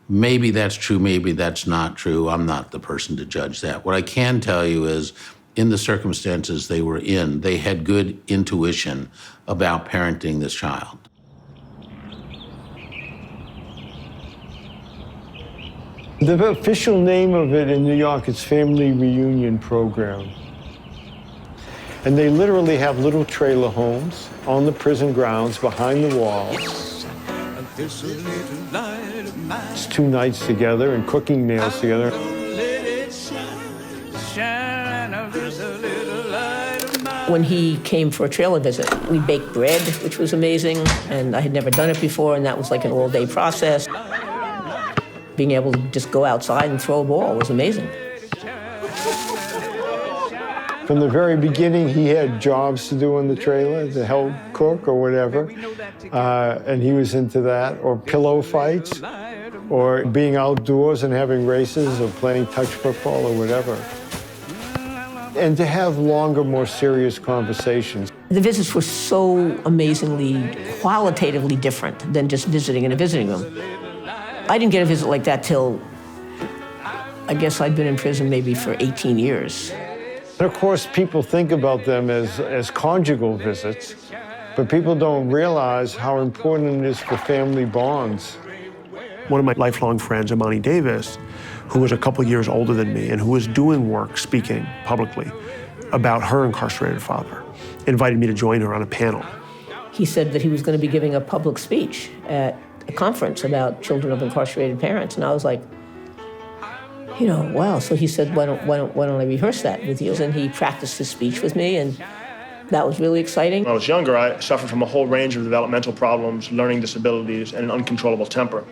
maybe that's true, maybe that's not true. I'm not the person to judge that. What I can tell you is, in the circumstances they were in, they had good intuition about parenting this child. The official name of it in New York is Family Reunion Program. And they literally have little trailer homes on the prison grounds behind the walls. It's 2 nights together and cooking meals together. when he came for a trailer visit. We baked bread, which was amazing, and I had never done it before, and that was like an all-day process. Being able to just go outside and throw a ball was amazing. From the very beginning, he had jobs to do in the trailer, to help cook or whatever, and he was into that, or pillow fights, or being outdoors and having races, or playing touch football or whatever. And to have longer, more serious conversations. The visits were so amazingly, qualitatively different than just visiting in a visiting room. I didn't get a visit like that till, I guess I'd been in prison maybe for 18 years. And of course, people think about them as conjugal visits, but people don't realize how important it is for family bonds. One of my lifelong friends, Imani Davis, who was a couple years older than me and who was doing work speaking publicly about her incarcerated father, invited me to join her on a panel. He said that he was going to be giving a public speech at a conference about children of incarcerated parents, and I was like, you know, wow. So he said, why don't I rehearse that with you? And he practiced his speech with me, and that was really exciting. When I was younger, I suffered from a whole range of developmental problems, learning disabilities, and an uncontrollable temper.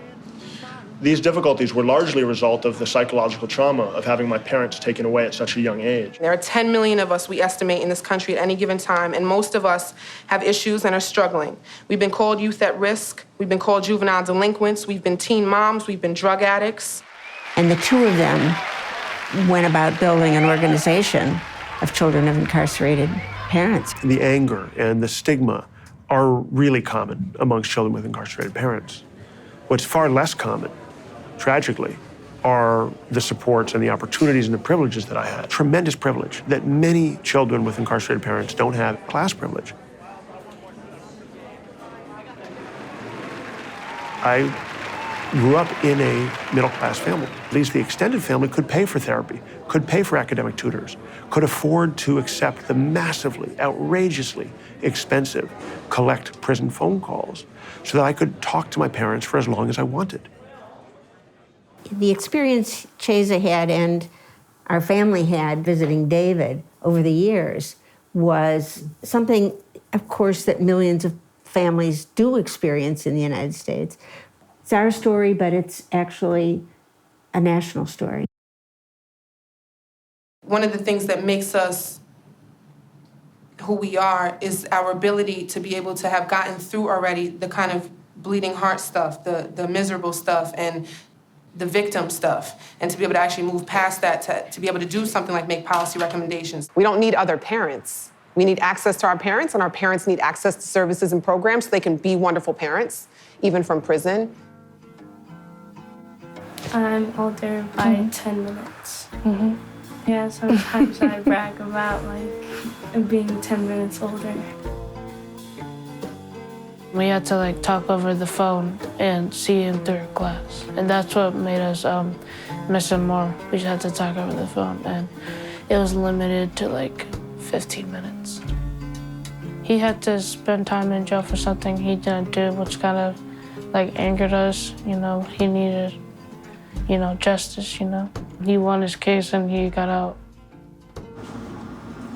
These difficulties were largely a result of the psychological trauma of having my parents taken away at such a young age. There are 10 million of us, we estimate, in this country at any given time, and most of us have issues and are struggling. We've been called youth at risk, we've been called juvenile delinquents, we've been teen moms, we've been drug addicts. And the two of them went about building an organization of children of incarcerated parents. The anger and the stigma are really common amongst children with incarcerated parents. What's far less common, tragically, are the supports and the opportunities and the privileges that I had. Tremendous privilege that many children with incarcerated parents don't have. Class privilege. I grew up in a middle-class family. At least the extended family could pay for therapy, could pay for academic tutors, could afford to accept the massively, outrageously expensive collect prison phone calls so that I could talk to my parents for as long as I wanted. The experience Chesa had and our family had visiting David over the years was something, of course, that millions of families do experience in the United States. It's our story, but it's actually a national story. One of the things that makes us who we are is our ability to be able to have gotten through already the kind of bleeding heart stuff, the miserable stuff, and the victim stuff, and to be able to actually move past that, to be able to do something like make policy recommendations. We don't need other parents. We need access to our parents, and our parents need access to services and programs so they can be wonderful parents, even from prison. I'm older by 10 minutes. Yeah, sometimes I brag about like being 10 minutes older. We had to talk over the phone and see him through class. And that's what made us miss him more. We just had to talk over the phone, and it was limited to 15 minutes. He had to spend time in jail for something he didn't do, which kind of angered us. He needed, justice, He won his case and he got out.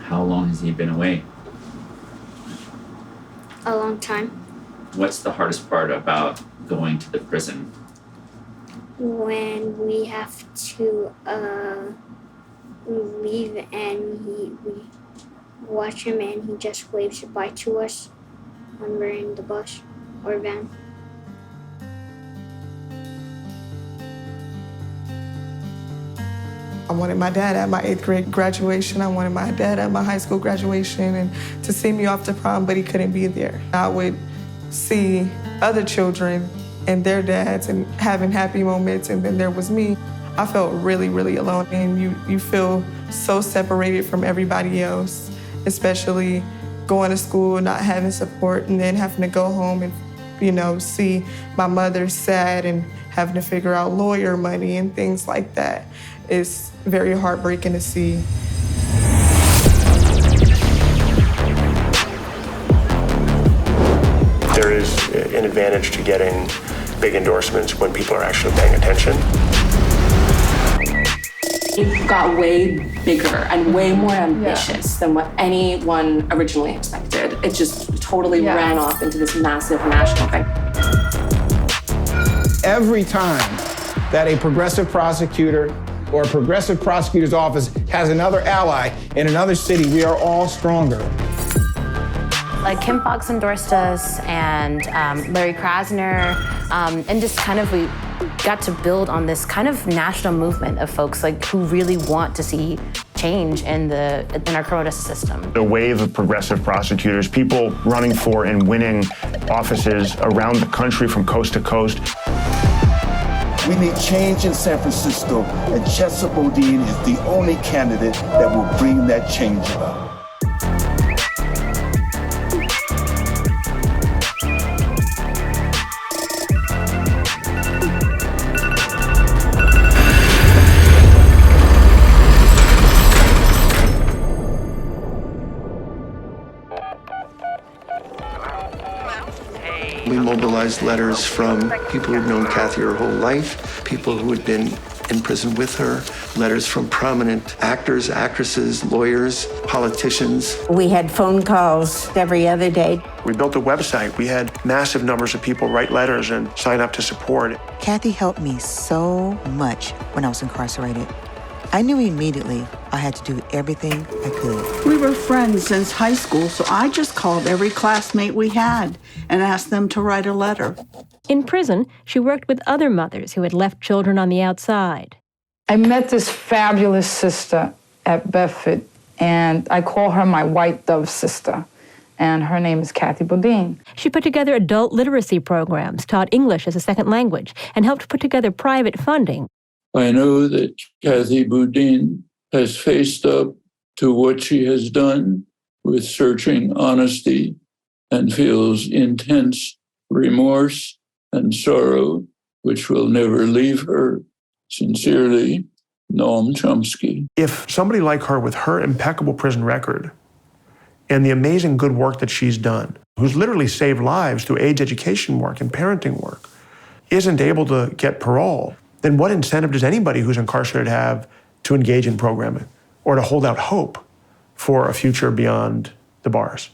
How long has he been away? A long time. What's the hardest part about going to the prison? When we have to leave and we watch him and he just waves goodbye to us when we're in the bus or van. I wanted my dad at my 8th grade graduation. I wanted my dad at my high school graduation and to see me off to prom, but he couldn't be there. I would see other children and their dads and having happy moments, and then there was me. I felt really, really alone, and you feel so separated from everybody else, especially going to school, not having support, and then having to go home and, see my mother sad and having to figure out lawyer money and things like that. It's very heartbreaking to see. There is an advantage to getting big endorsements when people are actually paying attention. It got way bigger and way more ambitious than what anyone originally expected. It just totally ran off into this massive national thing. Every time that a progressive prosecutor or a progressive prosecutor's office has another ally in another city, we are all stronger. Like Kim Fox endorsed us, and Larry Krasner, and just kind of we got to build on this kind of national movement of folks like who really want to see change in our criminal justice system. The wave of progressive prosecutors, people running for and winning offices around the country from coast to coast. We need change in San Francisco, and Chesa Boudin is the only candidate that will bring that change about. We mobilized letters from people who'd known Kathy her whole life, people who had been in prison with her, letters from prominent actors, actresses, lawyers, politicians. We had phone calls every other day. We built a website. We had massive numbers of people write letters and sign up to support. Kathy helped me so much when I was incarcerated. I knew immediately I had to do everything I could. We were friends since high school, so I just called every classmate we had and asked them to write a letter. In prison, she worked with other mothers who had left children on the outside. I met this fabulous sister at Bedford, and I call her my white dove sister, and her name is Kathy Boudin. She put together adult literacy programs, taught English as a second language, and helped put together private funding. I know that Kathy Boudin has faced up to what she has done with searching honesty and feels intense remorse and sorrow, which will never leave her. Sincerely, Noam Chomsky. If somebody like her with her impeccable prison record and the amazing good work that she's done, who's literally saved lives through AIDS education work and parenting work, isn't able to get parole, then what incentive does anybody who's incarcerated have to engage in programming or to hold out hope for a future beyond the bars?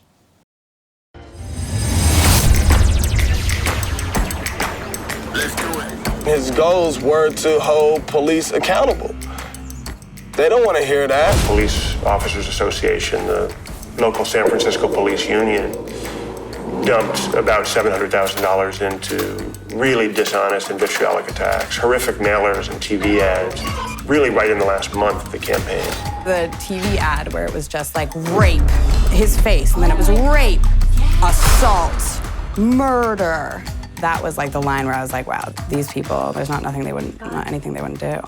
His goals were to hold police accountable. They don't want to hear that. Police Officers Association, the local San Francisco Police Union, dumped about $700,000 into really dishonest and vitriolic attacks, horrific mailers and TV ads, really right in the last month of the campaign. The TV ad where it was just like rape, his face, and then it was rape, assault, murder. That was like the line where I was like, wow, these people, there's not anything they wouldn't do.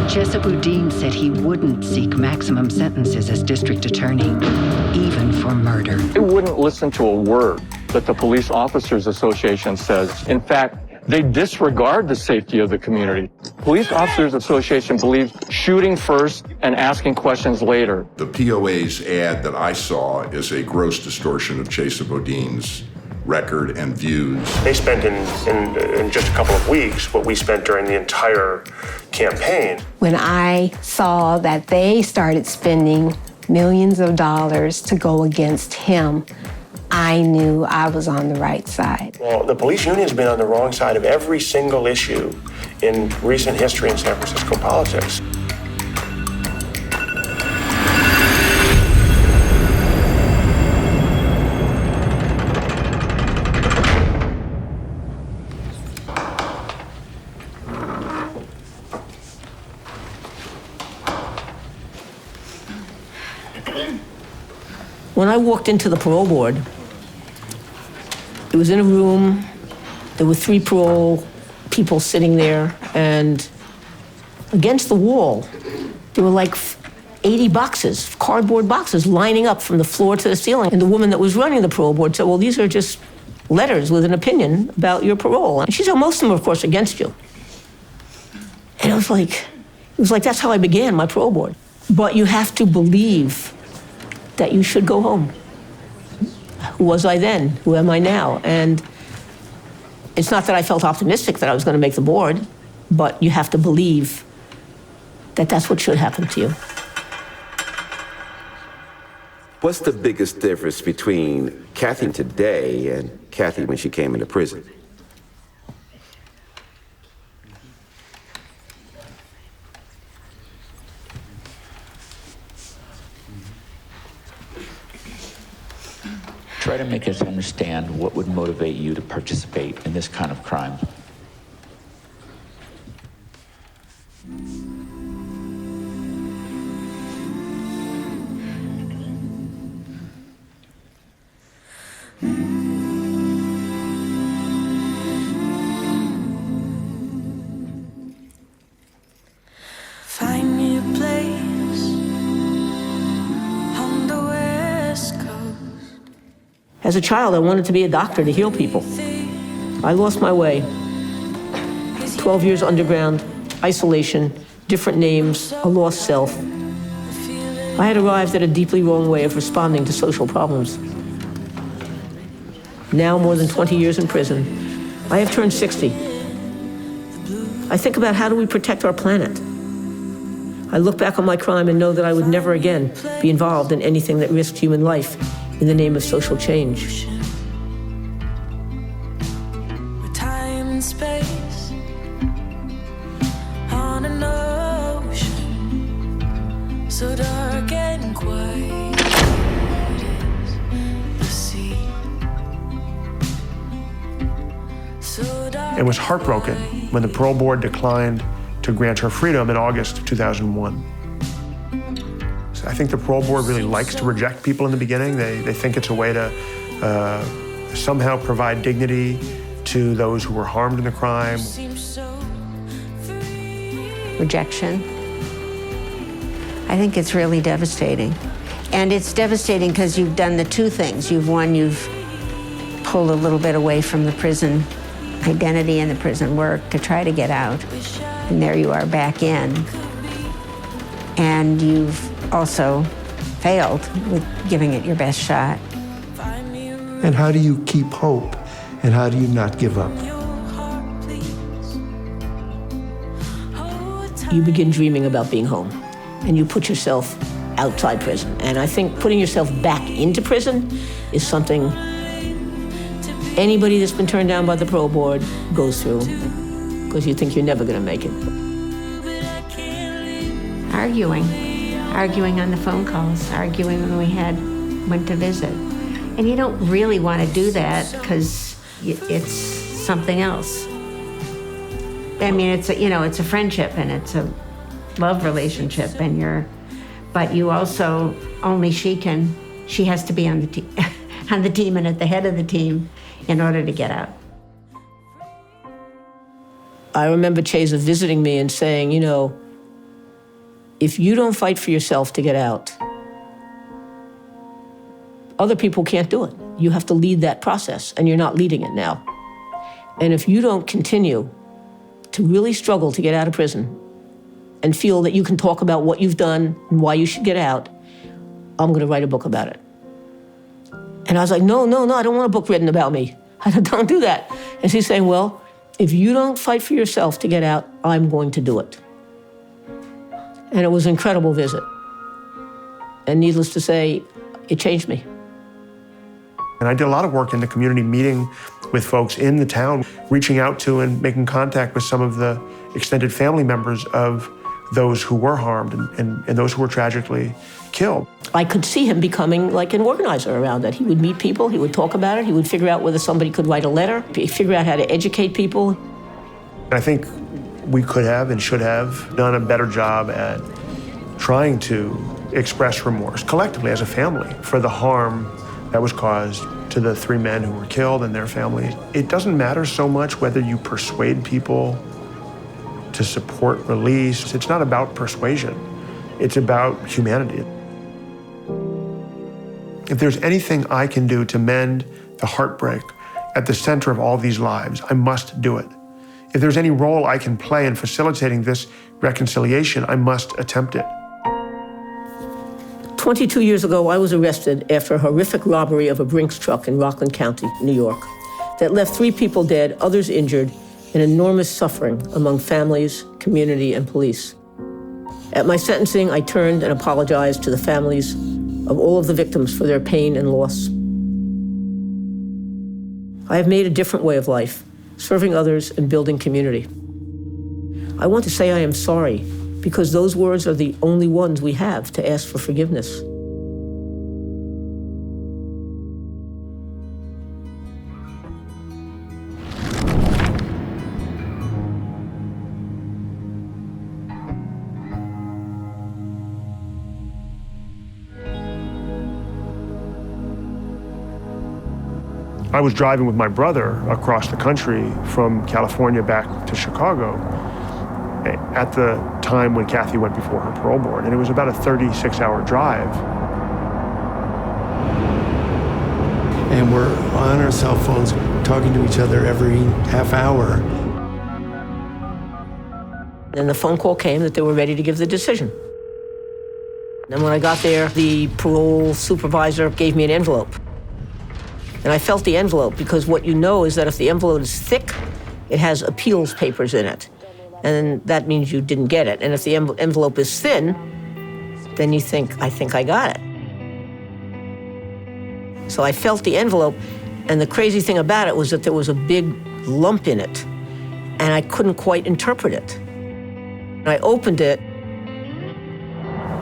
Chesa Boudin said he wouldn't seek maximum sentences as district attorney, even for murder. They wouldn't listen to a word that the Police Officers Association says. In fact, they disregard the safety of the community. Police Officers Association believes shooting first and asking questions later. The POA's ad that I saw is a gross distortion of Chesa Boudin's record and views. They spent in just a couple of weeks what we spent during the entire campaign. When I saw that they started spending millions of dollars to go against him, I knew I was on the right side. Well, the police union's been on the wrong side of every single issue in recent history in San Francisco politics. When I walked into the parole board, it was in a room. There were 3 parole people sitting there, and against the wall, there were like 80 boxes, cardboard boxes, lining up from the floor to the ceiling. And the woman that was running the parole board said, well, these are just letters with an opinion about your parole. And she said, most of them are, of course, against you. And it was like, that's how I began my parole board. But you have to believe that you should go home. Who was I then? Who am I now? And it's not that I felt optimistic that I was going to make the board, but you have to believe that that's what should happen to you. What's the biggest difference between Kathy today and Kathy when she came into prison? Try to make us understand what would motivate you to participate in this kind of crime. Find me a place on the West Coast. As a child, I wanted to be a doctor to heal people. I lost my way. 12 years underground, isolation, different names, a lost self. I had arrived at a deeply wrong way of responding to social problems. Now, more than 20 years in prison, I have turned 60. I think about how do we protect our planet. I look back on my crime and know that I would never again be involved in anything that risked human life in the name of social change. With time and space on an ocean so dark and quiet is the sea. So dark. It was heartbroken when the parole board declined to grant her freedom in August of 2001. I think the parole board really likes to reject people in the beginning. They think it's a way to somehow provide dignity to those who were harmed in the crime. Rejection. I think it's really devastating. And it's devastating because you've done the two things. You've pulled a little bit away from the prison identity and the prison work to try to get out. And there you are back in. And you've also failed with giving it your best shot. And how do you keep hope? And how do you not give up? You begin dreaming about being home, and you put yourself outside prison. And I think putting yourself back into prison is something anybody that's been turned down by the parole board goes through, because you think you're never going to make it. Arguing on the phone calls, arguing when we went to visit. And you don't really want to do that because it's something else. I mean, it's a friendship and it's a love relationship, but you also, only she has to be on the team, on the team and at the head of the team in order to get out. I remember Chesa visiting me and saying, if you don't fight for yourself to get out, other people can't do it. You have to lead that process, and you're not leading it now. And if you don't continue to really struggle to get out of prison and feel that you can talk about what you've done and why you should get out, I'm going to write a book about it. And I was like, no, I don't want a book written about me. I said, don't do that. And she's saying, well, if you don't fight for yourself to get out, I'm going to do it. And it was an incredible visit. And needless to say, it changed me. And I did a lot of work in the community, meeting with folks in the town, reaching out to and making contact with some of the extended family members of those who were harmed and those who were tragically killed. I could see him becoming like an organizer around that. He would meet people, he would talk about it, he would figure out whether somebody could write a letter, figure out how to educate people. I think we could have and should have done a better job at trying to express remorse collectively as a family for the harm that was caused to the 3 men who were killed and their families. It doesn't matter so much whether you persuade people to support release. It's not about persuasion. It's about humanity. If there's anything I can do to mend the heartbreak at the center of all these lives, I must do it. If there's any role I can play in facilitating this reconciliation, I must attempt it. 22 years ago, I was arrested after a horrific robbery of a Brinks truck in Rockland County, New York, that left 3 people dead, others injured, and enormous suffering among families, community, and police. At my sentencing, I turned and apologized to the families of all of the victims for their pain and loss. I have made a different way of life, serving others and building community. I want to say I am sorry, because those words are the only ones we have to ask for forgiveness. I was driving with my brother across the country from California back to Chicago at the time when Kathy went before her parole board, and it was about a 36-hour drive. And we're on our cell phones talking to each other every half hour. And the phone call came that they were ready to give the decision. And when I got there, the parole supervisor gave me an envelope. And I felt the envelope, because what you know is that if the envelope is thick, it has appeals papers in it. And that means you didn't get it. And if the envelope is thin, then you think, I think I got it. So I felt the envelope, and the crazy thing about it was that there was a big lump in it, and I couldn't quite interpret it. And I opened it.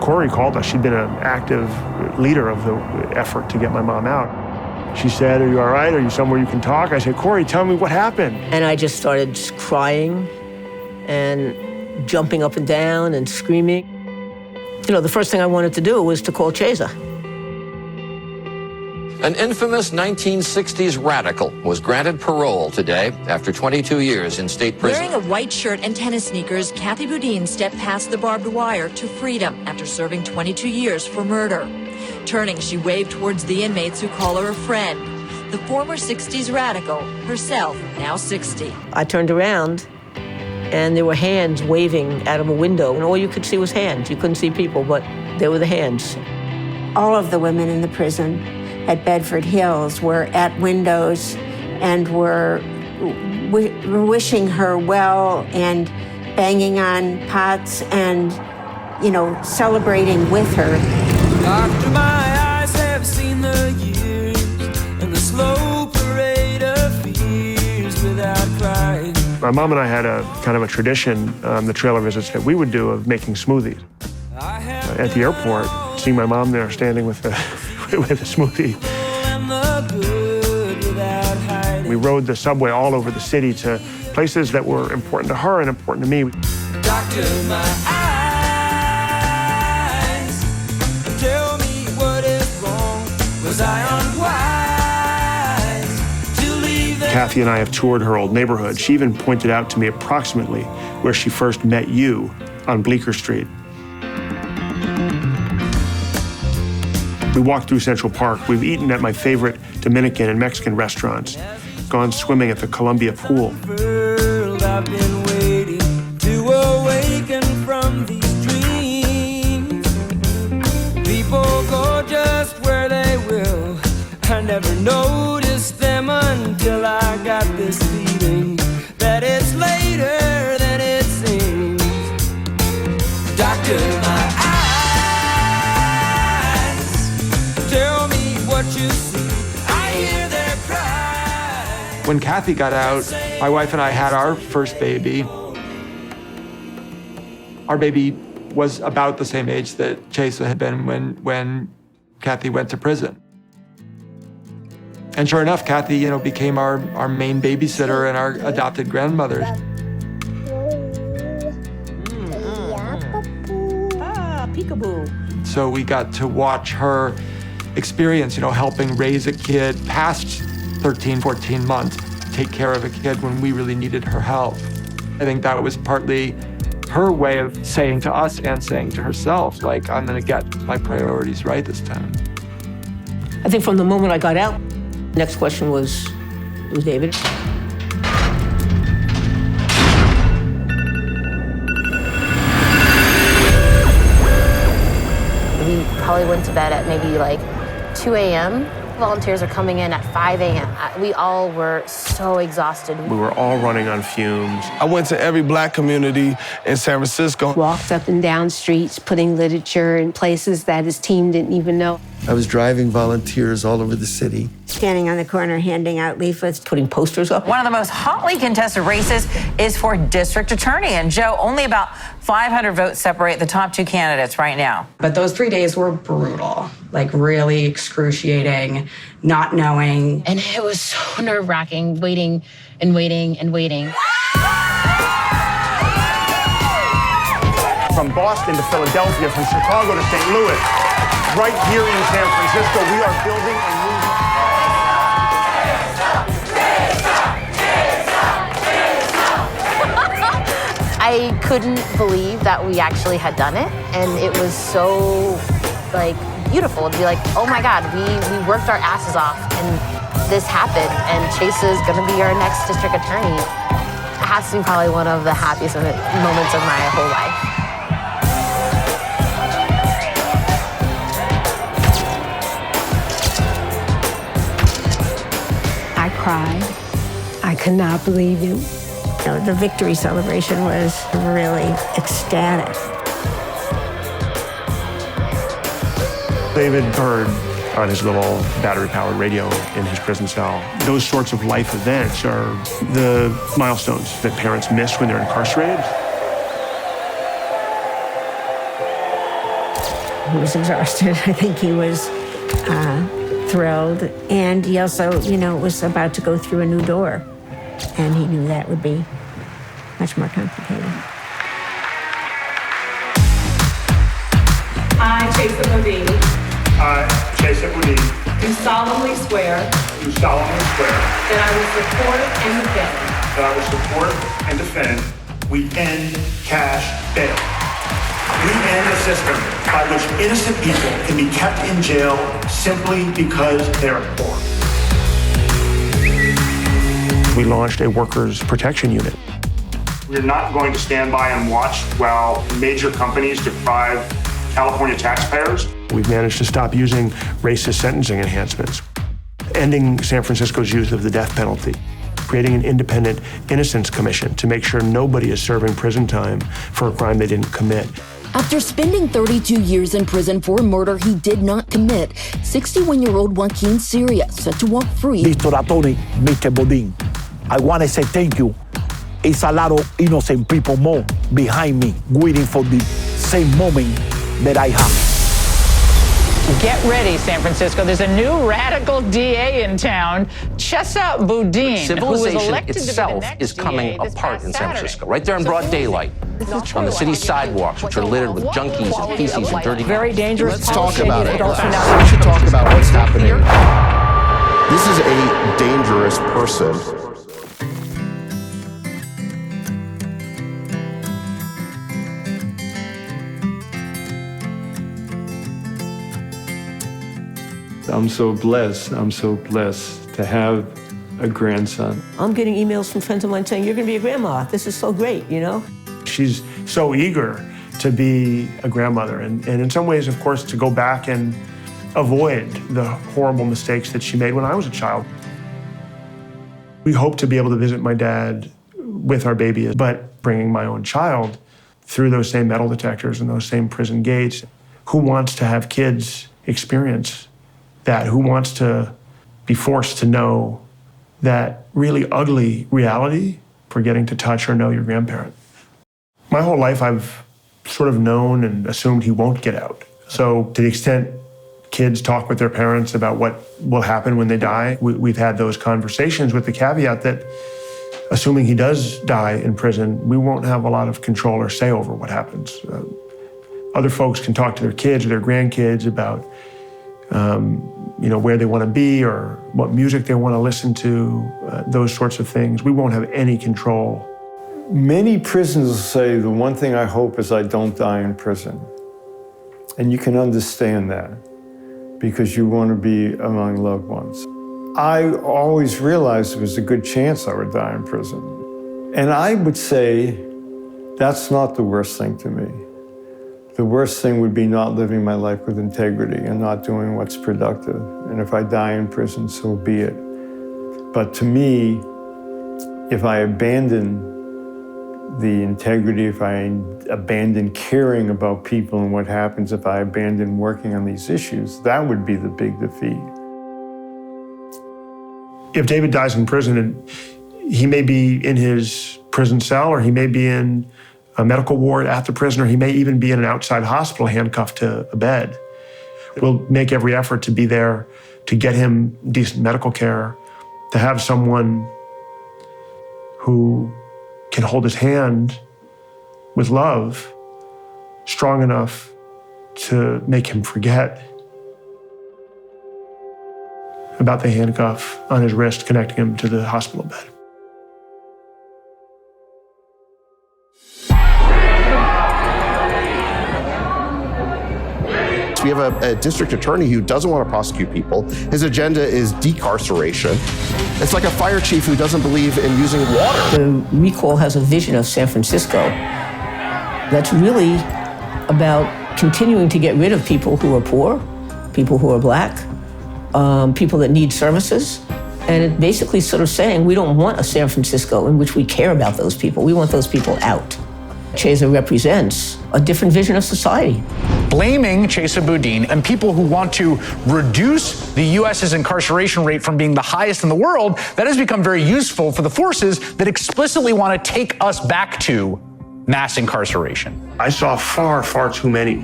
Corey called us. She'd been an active leader of the effort to get my mom out. She said, "Are you all right? Are you somewhere you can talk?" I said, "Corey, tell me what happened." And I just started crying and jumping up and down and screaming. You know, the first thing I wanted to do was to call Chesa. An infamous 1960s radical was granted parole today after 22 years in state prison. Wearing a white shirt and tennis sneakers, Kathy Boudin stepped past the barbed wire to freedom after serving 22 years for murder. Turning, she waved towards the inmates who call her a friend. The former 60s radical, herself now 60. I turned around, and there were hands waving out of a window, and all you could see was hands. You couldn't see people, but there were the hands. All of the women in the prison at Bedford Hills were at windows and were wishing her well and banging on pots and, you know, celebrating with her. After my eyes have seen the years and the slow parade of fears without crying. My mom and I had a kind of a tradition on the trailer visits that we would do of making smoothies. At the airport, seeing my mom there standing with a smoothie. We rode the subway all over the city to places that were important to her and important to me. Doctor, my eyes, tell me what is wrong. Was I unwise to leave them? Kathy and I have toured her old neighborhood. She even pointed out to me approximately where she first met you on Bleecker Street. We walked through Central Park. We've eaten at my favorite Dominican and Mexican restaurants, gone swimming at the Columbia Pool. I've been waiting to awaken from these dreams. People go just where they will. I never noticed them until I got this feeling that it's later than it seems. Doctor, my eyes, tell me what you see. I hear their cry. When Kathy got out, my wife and I had our first baby. Our baby was about the same age that Chesa had been when Kathy went to prison. And sure enough, Kathy, became our main babysitter and our adopted grandmother. Peekaboo. So we got to watch her experience, helping raise a kid past 13, 14 months, take care of a kid when we really needed her help. I think that was partly her way of saying to us and saying to herself, like, I'm gonna get my priorities right this time. I think from the moment I got out, next question was David. We probably went to bed at maybe like 2 a.m. Volunteers are coming in at 5 a.m. We all were so exhausted. We were all running on fumes. I went to every black community in San Francisco. Walked up and down streets, putting literature in places that his team didn't even know. I was driving volunteers all over the city. Standing on the corner, handing out leaflets. Putting posters up. One of the most hotly contested races is for district attorney. And Joe, only about 500 votes separate the top two candidates right now. But those 3 days were brutal, like really excruciating, not knowing. And it was so nerve-wracking, waiting and waiting and waiting. From Boston to Philadelphia, from Chicago to St. Louis, right here in San Francisco, we are building a movement. I couldn't believe that we actually had done it, and it was so, like, beautiful to be like, oh my God, we worked our asses off, and this happened, and Chesa is gonna be our next district attorney. It has to be probably one of the happiest moments of my whole life. I cried. I could not believe it. You know, the victory celebration was really ecstatic. David heard on his little battery-powered radio in his prison cell. Those sorts of life events are the milestones that parents miss when they're incarcerated. He was exhausted. I think he was thrilled. And he also, you know, was about to go through a new door. And he knew that would be much more complicated. I, Chesa Boudin, I, Chesa Boudin, do solemnly swear that I will support and defend. We end cash bail. We end a system by which innocent people can be kept in jail simply because they're poor. We launched a workers' protection unit. We're not going to stand by and watch while major companies deprive California taxpayers. We've managed to stop using racist sentencing enhancements, ending San Francisco's use of the death penalty, creating an independent innocence commission to make sure nobody is serving prison time for a crime they didn't commit. After spending 32 years in prison for a murder he did not commit, 61-year-old Joaquin Syria set to walk free. Mr. Attorney, Mr. Boudin, I want to say thank you. It's a lot of innocent people more behind me, waiting for the same moment that I have. Get ready, San Francisco. There's a new radical DA in town, Chesa Boudin, Civilization itself is coming apart in San Francisco, right there in broad daylight, on the city sidewalks, which are littered with junkies and feces and dirty. Very dangerous. Let's talk about it. We should talk about what's happening. This is a dangerous person. I'm so blessed to have a grandson. I'm getting emails from friends of mine saying, you're gonna be a grandma. This is so great, you know? She's so eager to be a grandmother and in some ways, of course, to go back and avoid the horrible mistakes that she made when I was a child. We hope to be able to visit my dad with our baby, but bringing my own child through those same metal detectors and those same prison gates. Who wants to have kids experience that? Who wants to be forced to know that really ugly reality for getting to touch or know your grandparent? My whole life, I've sort of known and assumed he won't get out. So to the extent kids talk with their parents about what will happen when they die, we've had those conversations with the caveat that assuming he does die in prison, we won't have a lot of control or say over what happens. Other folks can talk to their kids or their grandkids about where they want to be or what music they want to listen to, those sorts of things. We won't have any control. Many prisoners say the one thing I hope is I don't die in prison. And you can understand that because you want to be among loved ones. I always realized there was a good chance I would die in prison. And I would say that's not the worst thing to me. The worst thing would be not living my life with integrity and not doing what's productive. And if I die in prison, so be it. But to me, if I abandon the integrity, if I abandon caring about people and what happens if I abandon working on these issues, that would be the big defeat. If David dies in prison, and he may be in his prison cell, or he may be in a medical ward at the prison, or he may even be in an outside hospital handcuffed to a bed. We'll make every effort to be there to get him decent medical care, to have someone who can hold his hand with love strong enough to make him forget about the handcuff on his wrist connecting him to the hospital bed. We have a district attorney who doesn't want to prosecute people. His agenda is decarceration. It's like a fire chief who doesn't believe in using water. The recall has a vision of San Francisco that's really about continuing to get rid of people who are poor, people who are black, people that need services. And it basically sort of saying we don't want a San Francisco in which we care about those people. We want those people out. Chesa represents a different vision of society. Blaming Chesa Boudin and people who want to reduce the U.S.'s incarceration rate from being the highest in the world, that has become very useful for the forces that explicitly want to take us back to mass incarceration. I saw far, far too many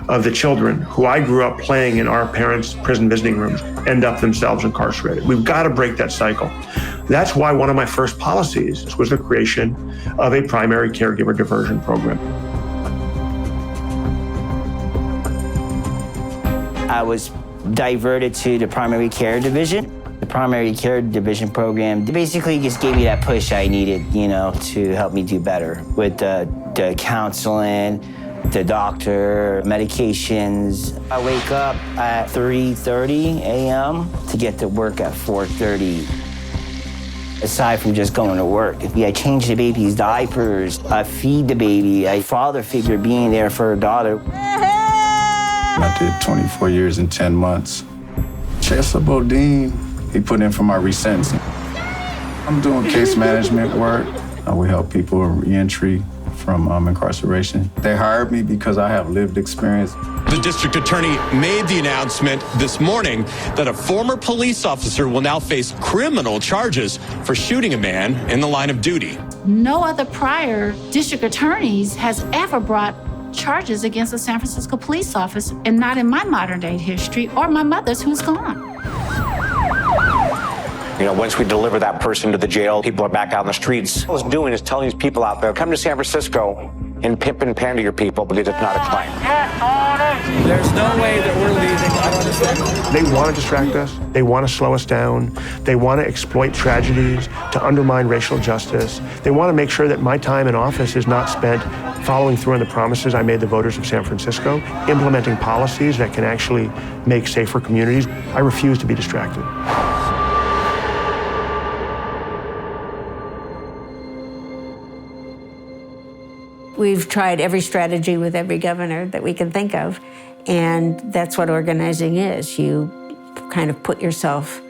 of the children who I grew up playing in our parents' prison visiting rooms end up themselves incarcerated. We've got to break that cycle. That's why one of my first policies was the creation of a primary caregiver diversion program. I was diverted to the primary care division. The primary care division program basically just gave me that push I needed, to help me do better with the counseling, the doctor, medications. I wake up at 3:30 a.m. to get to work at 4:30. Aside from just going to work, I change the baby's diapers, I feed the baby, a father figure being there for her daughter. I did 24 years and 10 months. Chesa Boudin, he put in for my resentencing. I'm doing case management work. We help people re-entry from incarceration. They hired me because I have lived experience. The district attorney made the announcement this morning that a former police officer will now face criminal charges for shooting a man in the line of duty. No other prior district attorneys has ever brought charges against a San Francisco police officer, and not in my modern day history or my mother's, who's gone. Once we deliver that person to the jail, people are back out on the streets. All it's doing is telling these people out there, come to San Francisco and pimp and pander your people because it's not a crime. There's no way that we're leaving. I don't understand. They want to distract us. They want to slow us down. They want to exploit tragedies to undermine racial justice. They want to make sure that my time in office is not spent following through on the promises I made the voters of San Francisco, implementing policies that can actually make safer communities. I refuse to be distracted. We've tried every strategy with every governor that we can think of, and that's what organizing is. You kind of put yourself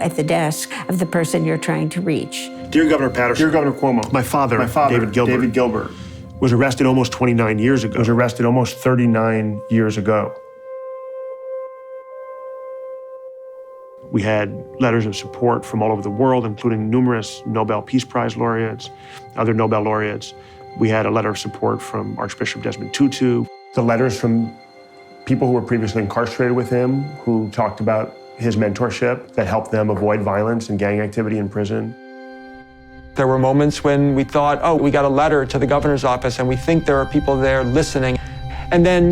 at the desk of the person you're trying to reach. Dear Governor Patterson, dear Governor Cuomo, my father, David Gilbert, was arrested almost 29 years ago. Was arrested almost 39 years ago. We had letters of support from all over the world, including numerous Nobel Peace Prize laureates, other Nobel laureates. We had a letter of support from Archbishop Desmond Tutu. The letters from people who were previously incarcerated with him, who talked about his mentorship that helped them avoid violence and gang activity in prison. There were moments when we thought, oh, we got a letter to the governor's office and we think there are people there listening. And then,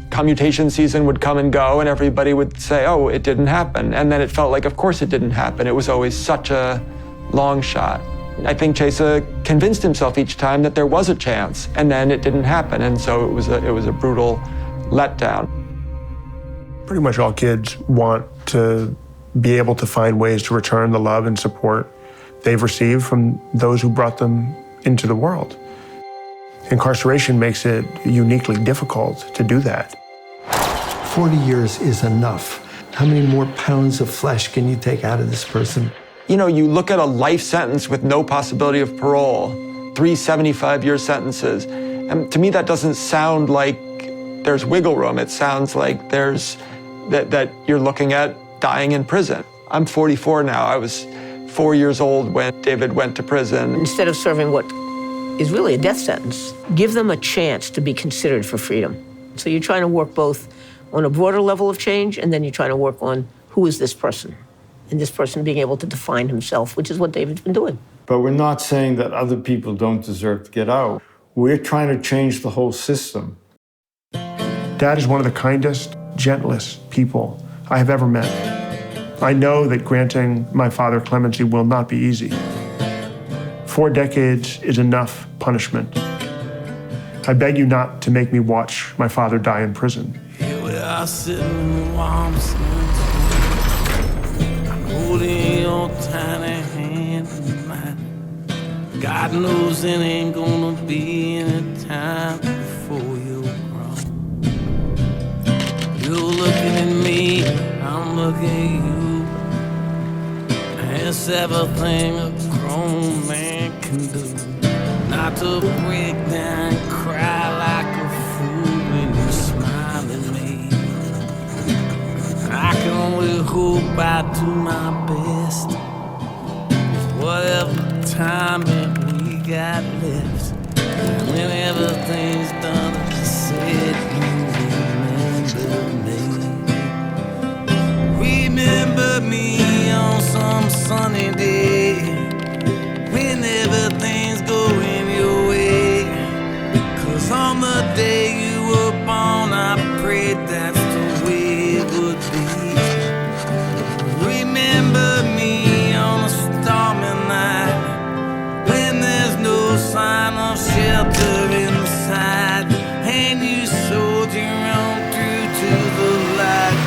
commutation season would come and go and everybody would say, oh, it didn't happen. And then it felt like, of course it didn't happen. It was always such a long shot. I think Chesa convinced himself each time that there was a chance, and then it didn't happen. And so it was a brutal letdown. Pretty much all kids want to be able to find ways to return the love and support they've received from those who brought them into the world. Incarceration makes it uniquely difficult to do that. 40 years is enough. How many more pounds of flesh can you take out of this person? You know, you look at a life sentence with no possibility of parole, 3 75-year sentences, and to me that doesn't sound like there's wiggle room. It sounds like that you're looking at dying in prison. I'm 44 now. I was 4 years old when David went to prison. Instead of serving what is really a death sentence, give them a chance to be considered for freedom. So you're trying to work both on a broader level of change, and then you're trying to work on who is this person, and this person being able to define himself, which is what David's been doing. But we're not saying that other people don't deserve to get out. We're trying to change the whole system. Dad is one of the kindest, gentlest people I have ever met. I know that granting my father clemency will not be easy. 4 decades is enough punishment. I beg you not to make me watch my father die in prison. Here we are sitting in the warm sun. I'm holding your tiny hand in mine. God knows it ain't gonna be any time before you're grown. You're looking at me, I'm looking at you. It's everything a grown man can do. Not to break down and cry like a fool when you smile at me. I can only hope I do my best. Whatever time that we got left, and when everything's done and said, you remember me. Remember me on some sunny day when everything's going your way. 'Cause on the day you were born, I prayed that's the way it would be. Remember me on a stormy night when there's no sign of shelter inside, and you soldier on through to the light.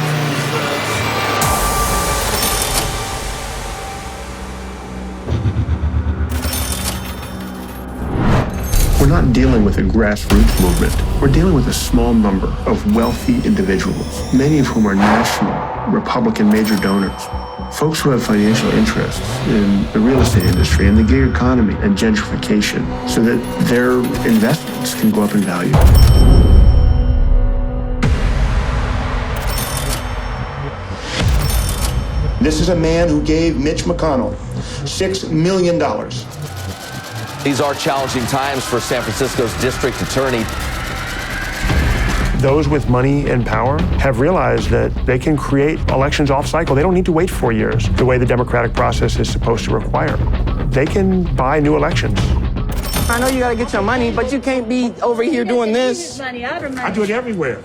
We're not dealing with a grassroots movement. We're dealing with a small number of wealthy individuals, many of whom are national Republican major donors, folks who have financial interests in the real estate industry and the gig economy and gentrification so that their investments can go up in value. This is a man who gave Mitch McConnell $6 million. These are challenging times for San Francisco's district attorney. Those with money and power have realized that they can create elections off cycle. They don't need to wait 4 years the way the democratic process is supposed to require. They can buy new elections. I know you gotta get your money, but you can't be over here doing this. I do it everywhere.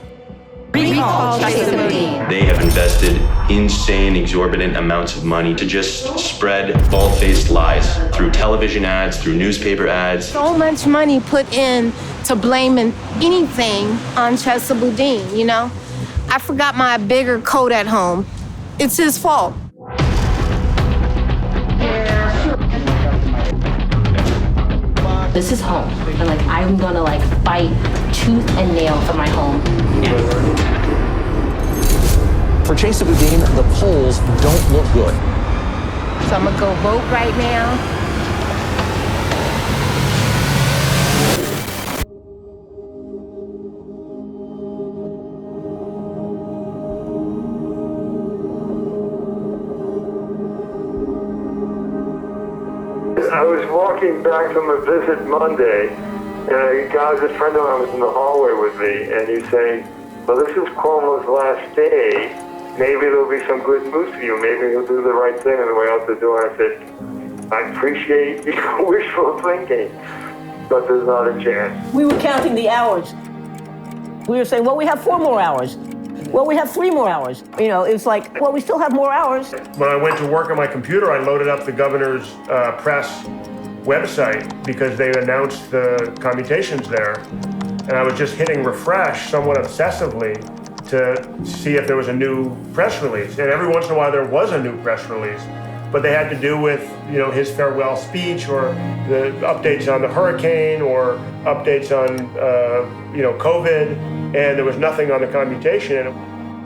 Recall Chesa Boudin. They have invested insane, exorbitant amounts of money to just spread bald-faced lies through television ads, through newspaper ads. So much money put in to blaming anything on Chesa Boudin, you know? I forgot my bigger coat at home. It's his fault. This is home, and like I'm gonna like fight tooth and nail for my home. For Chesa Boudin, the polls don't look good. So I'm gonna go vote right now. I was walking back from a visit Monday, and a guy, a friend of mine was in the hallway with me, and he's saying, well, this is Cuomo's last day. Maybe there'll be some good news for you. Maybe he'll do the right thing on the way out the door. I said, I appreciate your wishful thinking, but there's not a chance. We were counting the hours. We were saying, well, we have 4 more hours. Well, we have 3 more hours. You know, it's like, well, we still have more hours. When I went to work on my computer, I loaded up the governor's press website because they announced the commutations there. And I was just hitting refresh somewhat obsessively to see if there was a new press release. And every once in a while there was a new press release. but they had to do with, his farewell speech or the updates on the hurricane or updates on, COVID, and there was nothing on the commutation.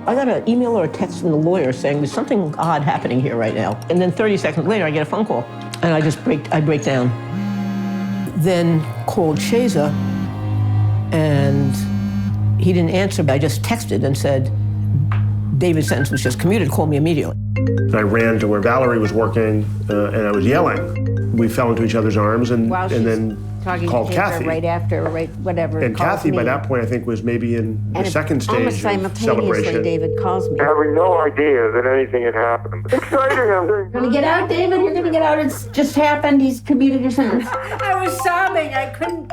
I got an email or a text from the lawyer saying there's something odd happening here right now. And then 30 seconds later, I get a phone call, and I break down. Then called Chesa, and he didn't answer, but I just texted and said, David's sentence was just commuted, call me immediately. I ran to where Valerie was working, and I was yelling. We fell into each other's arms and then called Kathy. Whatever. And Kathy, by that point, I think, was maybe in the second stage almost of simultaneously, celebration. David calls me. Having no idea that anything had happened. Exciting. You're gonna get out, David? You're gonna get out. It's just happened. He's commuted your sentence. I was sobbing. I couldn't.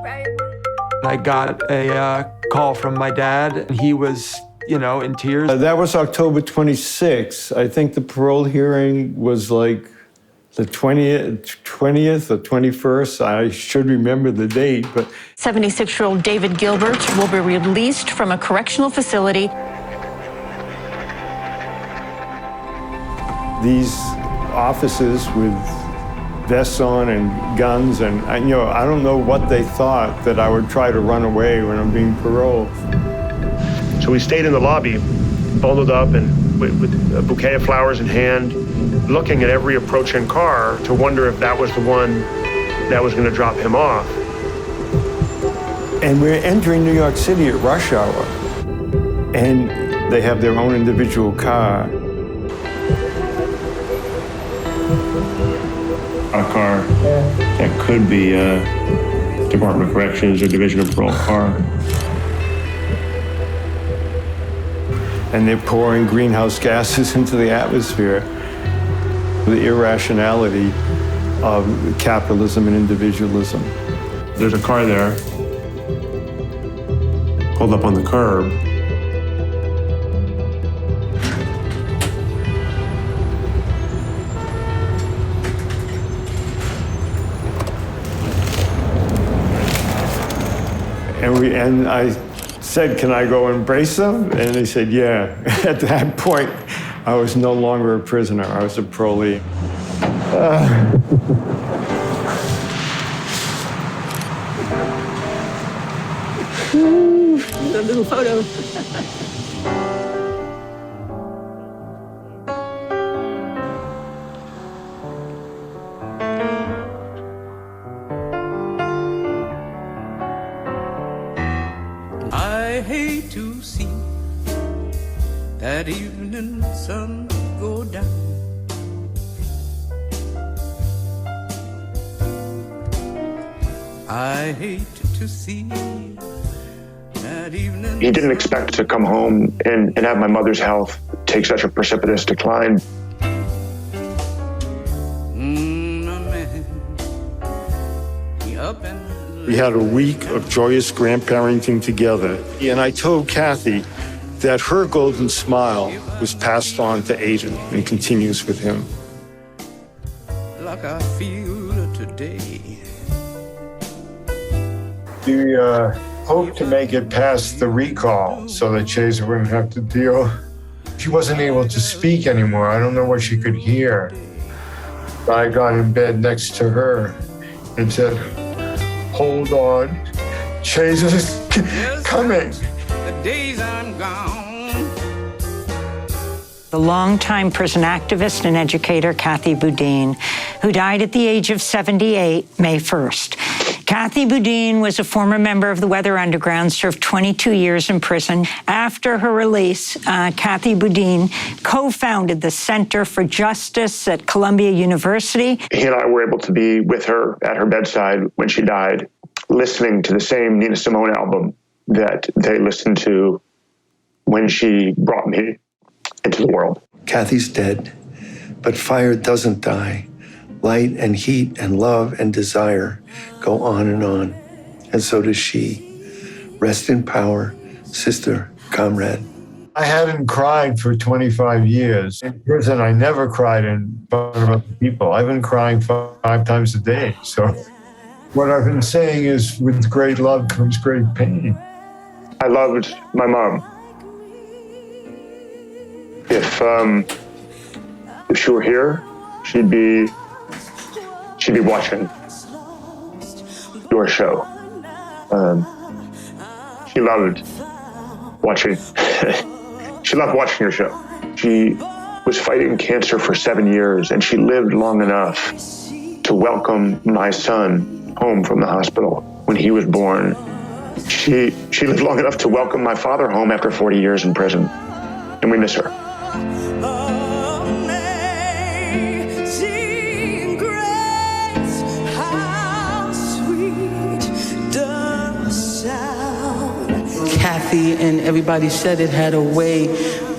I got a call from my dad, and he was, in tears. That was October 26th. I think the parole hearing was like the 20th or 21st. I should remember the date, but 76-year-old David Gilbert will be released from a correctional facility. These officers with vests on and guns, and I don't know what they thought, that I would try to run away when I'm being paroled. So we stayed in the lobby, bundled up and with a bouquet of flowers in hand, looking at every approaching car to wonder if that was the one that was going to drop him off. And we're entering New York City at rush hour, and they have their own individual car. A car that could be a Department of Corrections or Division of Parole car. And they're pouring greenhouse gases into the atmosphere. The irrationality of capitalism and individualism. There's a car there, pulled up on the curb. And I said, can I go embrace them? And they said, yeah. At that point, I was no longer a prisoner. I was a parolee. A little photo. I hate to see that evening sun go down. I hate to see that evening. He didn't expect to come home and have my mother's health take such a precipitous decline. We had a week of joyous grandparenting together, and I told Kathy that her golden smile was passed on to Aiden and continues with him. Like I feel today. We hope to make it past the recall so that Chesa wouldn't have to deal. She wasn't able to speak anymore. I don't know what she could hear. I got in bed next to her and said, hold on, Chesa's coming. The days I'm gone. The longtime prison activist and educator Kathy Boudin, who died at the age of 78, May 1st. Kathy Boudin was a former member of the Weather Underground, served 22 years in prison. After her release, Kathy Boudin co-founded the Center for Justice at Columbia University. He and I were able to be with her at her bedside when she died, listening to the same Nina Simone album that they listened to when she brought me into the world. Kathy's dead, but fire doesn't die. Light and heat and love and desire go on, and so does she. Rest in power, sister, comrade. I hadn't cried for 25 years. In prison, I never cried in front of other people. I've been crying 5 times a day. So what I've been saying is, with great love comes great pain. I loved my mom. If she were here, she'd be watching your show. She loved watching. She loved watching your show. She was fighting cancer for 7 years, and she lived long enough to welcome my son home from the hospital when he was born. She lived long enough to welcome my father home after 40 years in prison, and we miss her. Kathy and everybody said it had a way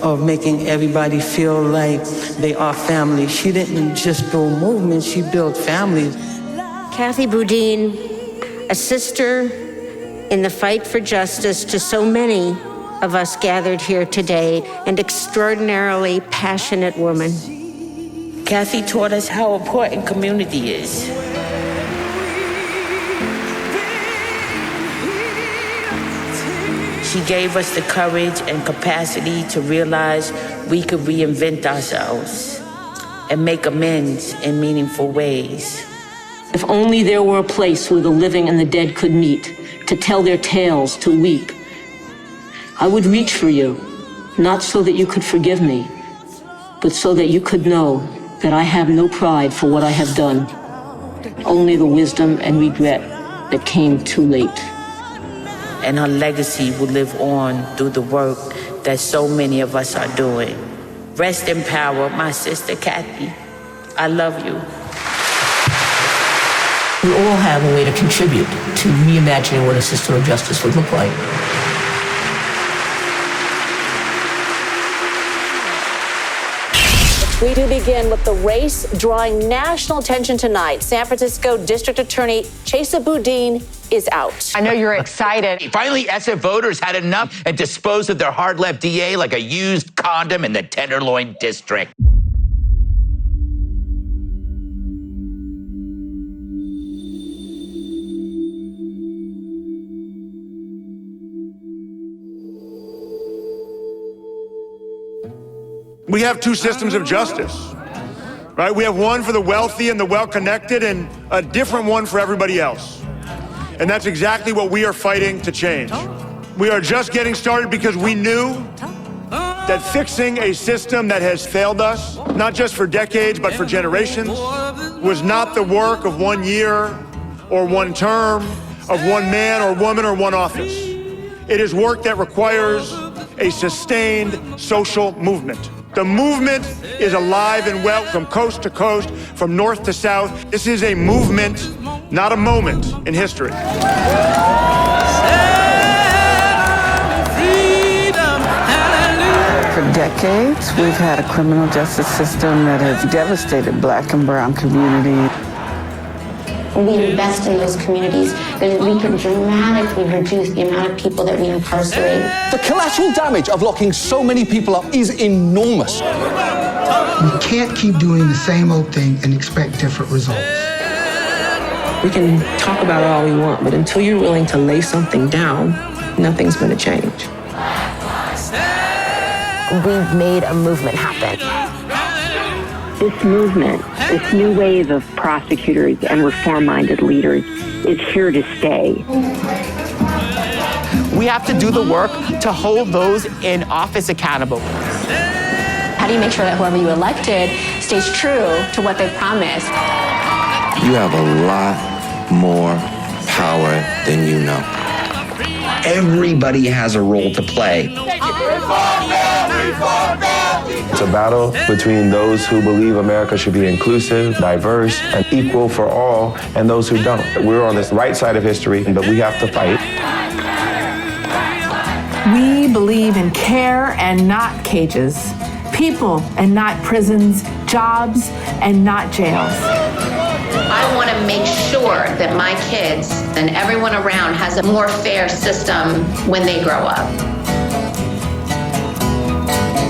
of making everybody feel like they are family. She didn't just build movements, she built families. Kathy Boudin, a sister in the fight for justice to so many of us gathered here today, an extraordinarily passionate woman. Kathy taught us how important community is. She gave us the courage and capacity to realize we could reinvent ourselves and make amends in meaningful ways. If only there were a place where the living and the dead could meet, to tell their tales, to weep. I would reach for you, not so that you could forgive me, but so that you could know that I have no pride for what I have done, only the wisdom and regret that came too late. And her legacy will live on through the work that so many of us are doing. Rest in power, my sister Kathy. I love you. We all have a way to contribute to reimagining what a system of justice would look like. We do begin with the race drawing national attention tonight. San Francisco District Attorney Chesa Boudin is out. I know you're excited. Finally, SF voters had enough and disposed of their hard-left DA like a used condom in the Tenderloin District. We have two systems of justice, right? We have one for the wealthy and the well-connected and a different one for everybody else. And that's exactly what we are fighting to change. We are just getting started because we knew that fixing a system that has failed us, not just for decades, but for generations, was not the work of 1 year or one term, of one man or woman or one office. It is work that requires a sustained social movement. The movement is alive and well from coast to coast, from north to south. This is a movement, not a moment in history. For decades, we've had a criminal justice system that has devastated Black and brown communities. When we invest in those communities, then we can dramatically reduce the amount of people that we incarcerate. The collateral damage of locking so many people up is enormous. We can't keep doing the same old thing and expect different results. We can talk about it all we want, but until you're willing to lay something down, nothing's going to change. We've made a movement happen. This movement, this new wave of prosecutors and reform-minded leaders is here to stay. We have to do the work to hold those in office accountable. How do you make sure that whoever you elected stays true to what they promised? You have a lot more power than you know. Everybody has a role to play. It's a battle between those who believe America should be inclusive, diverse, and equal for all, and those who don't. We're on this right side of history, but we have to fight. We believe in care and not cages, people and not prisons, jobs and not jails. I want to make sure that my kids and everyone around has a more fair system when they grow up.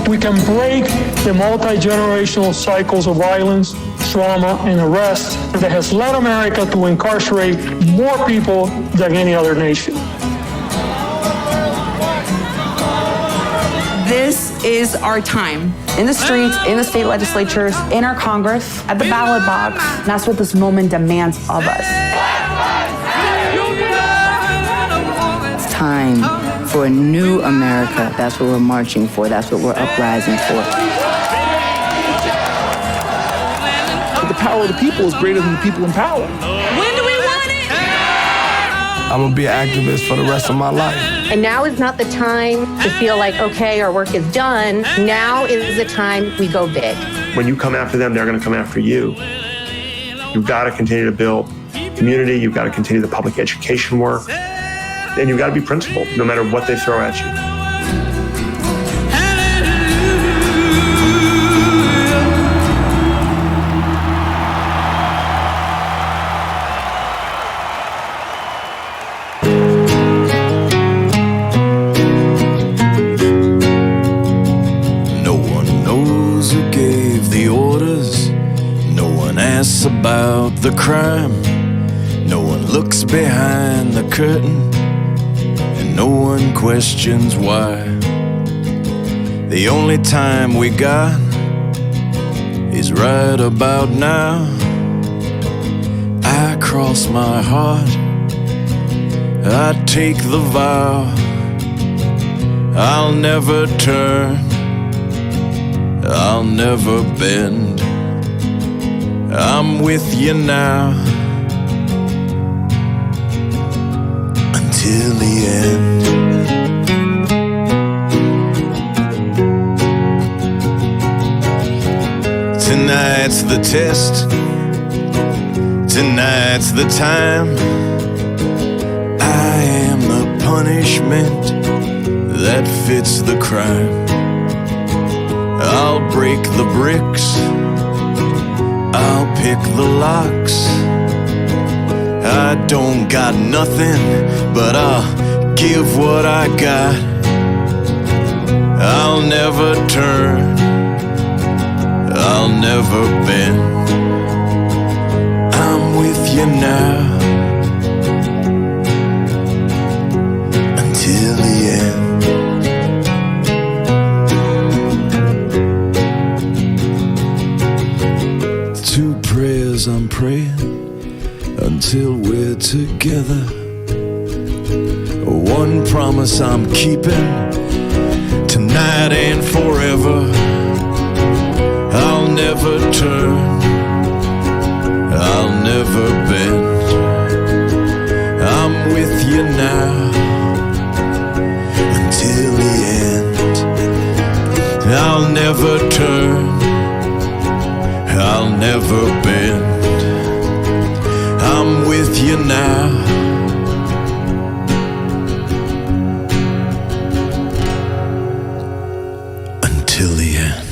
We can break the multi-generational cycles of violence, trauma, and arrest that has led America to incarcerate more people than any other nation. This is our time. In the streets, in the state legislatures, in our Congress, at the ballot box. And that's what this moment demands of us. It's time for a new America. That's what we're marching for. That's what we're uprising for. The power of the people is greater than the people in power. When do we want it? I'm gonna be an activist for the rest of my life. And now is not the time to feel like, okay, our work is done. Now is the time we go big. When you come after them, they're gonna come after you. You've gotta continue to build community, you've gotta continue the public education work, and you've gotta be principled, no matter what they throw at you. About the crime, no one looks behind the curtain, and no one questions why. The only time we got is right about now. I cross my heart, I take the vow, I'll never turn, I'll never bend. I'm with you now until the end. Tonight's the test, tonight's the time. I am the punishment that fits the crime. I'll break the bricks, I'll pick the locks. I don't got nothing, but I'll give what I got. I'll never turn, I'll never bend. I'm with you now until the end. I'm praying until we're together. One promise I'm keeping tonight and forever. I'll never turn, I'll never bend. I'm with you now until the end. I'll never turn, I'll never bend. I'm with you now until the end.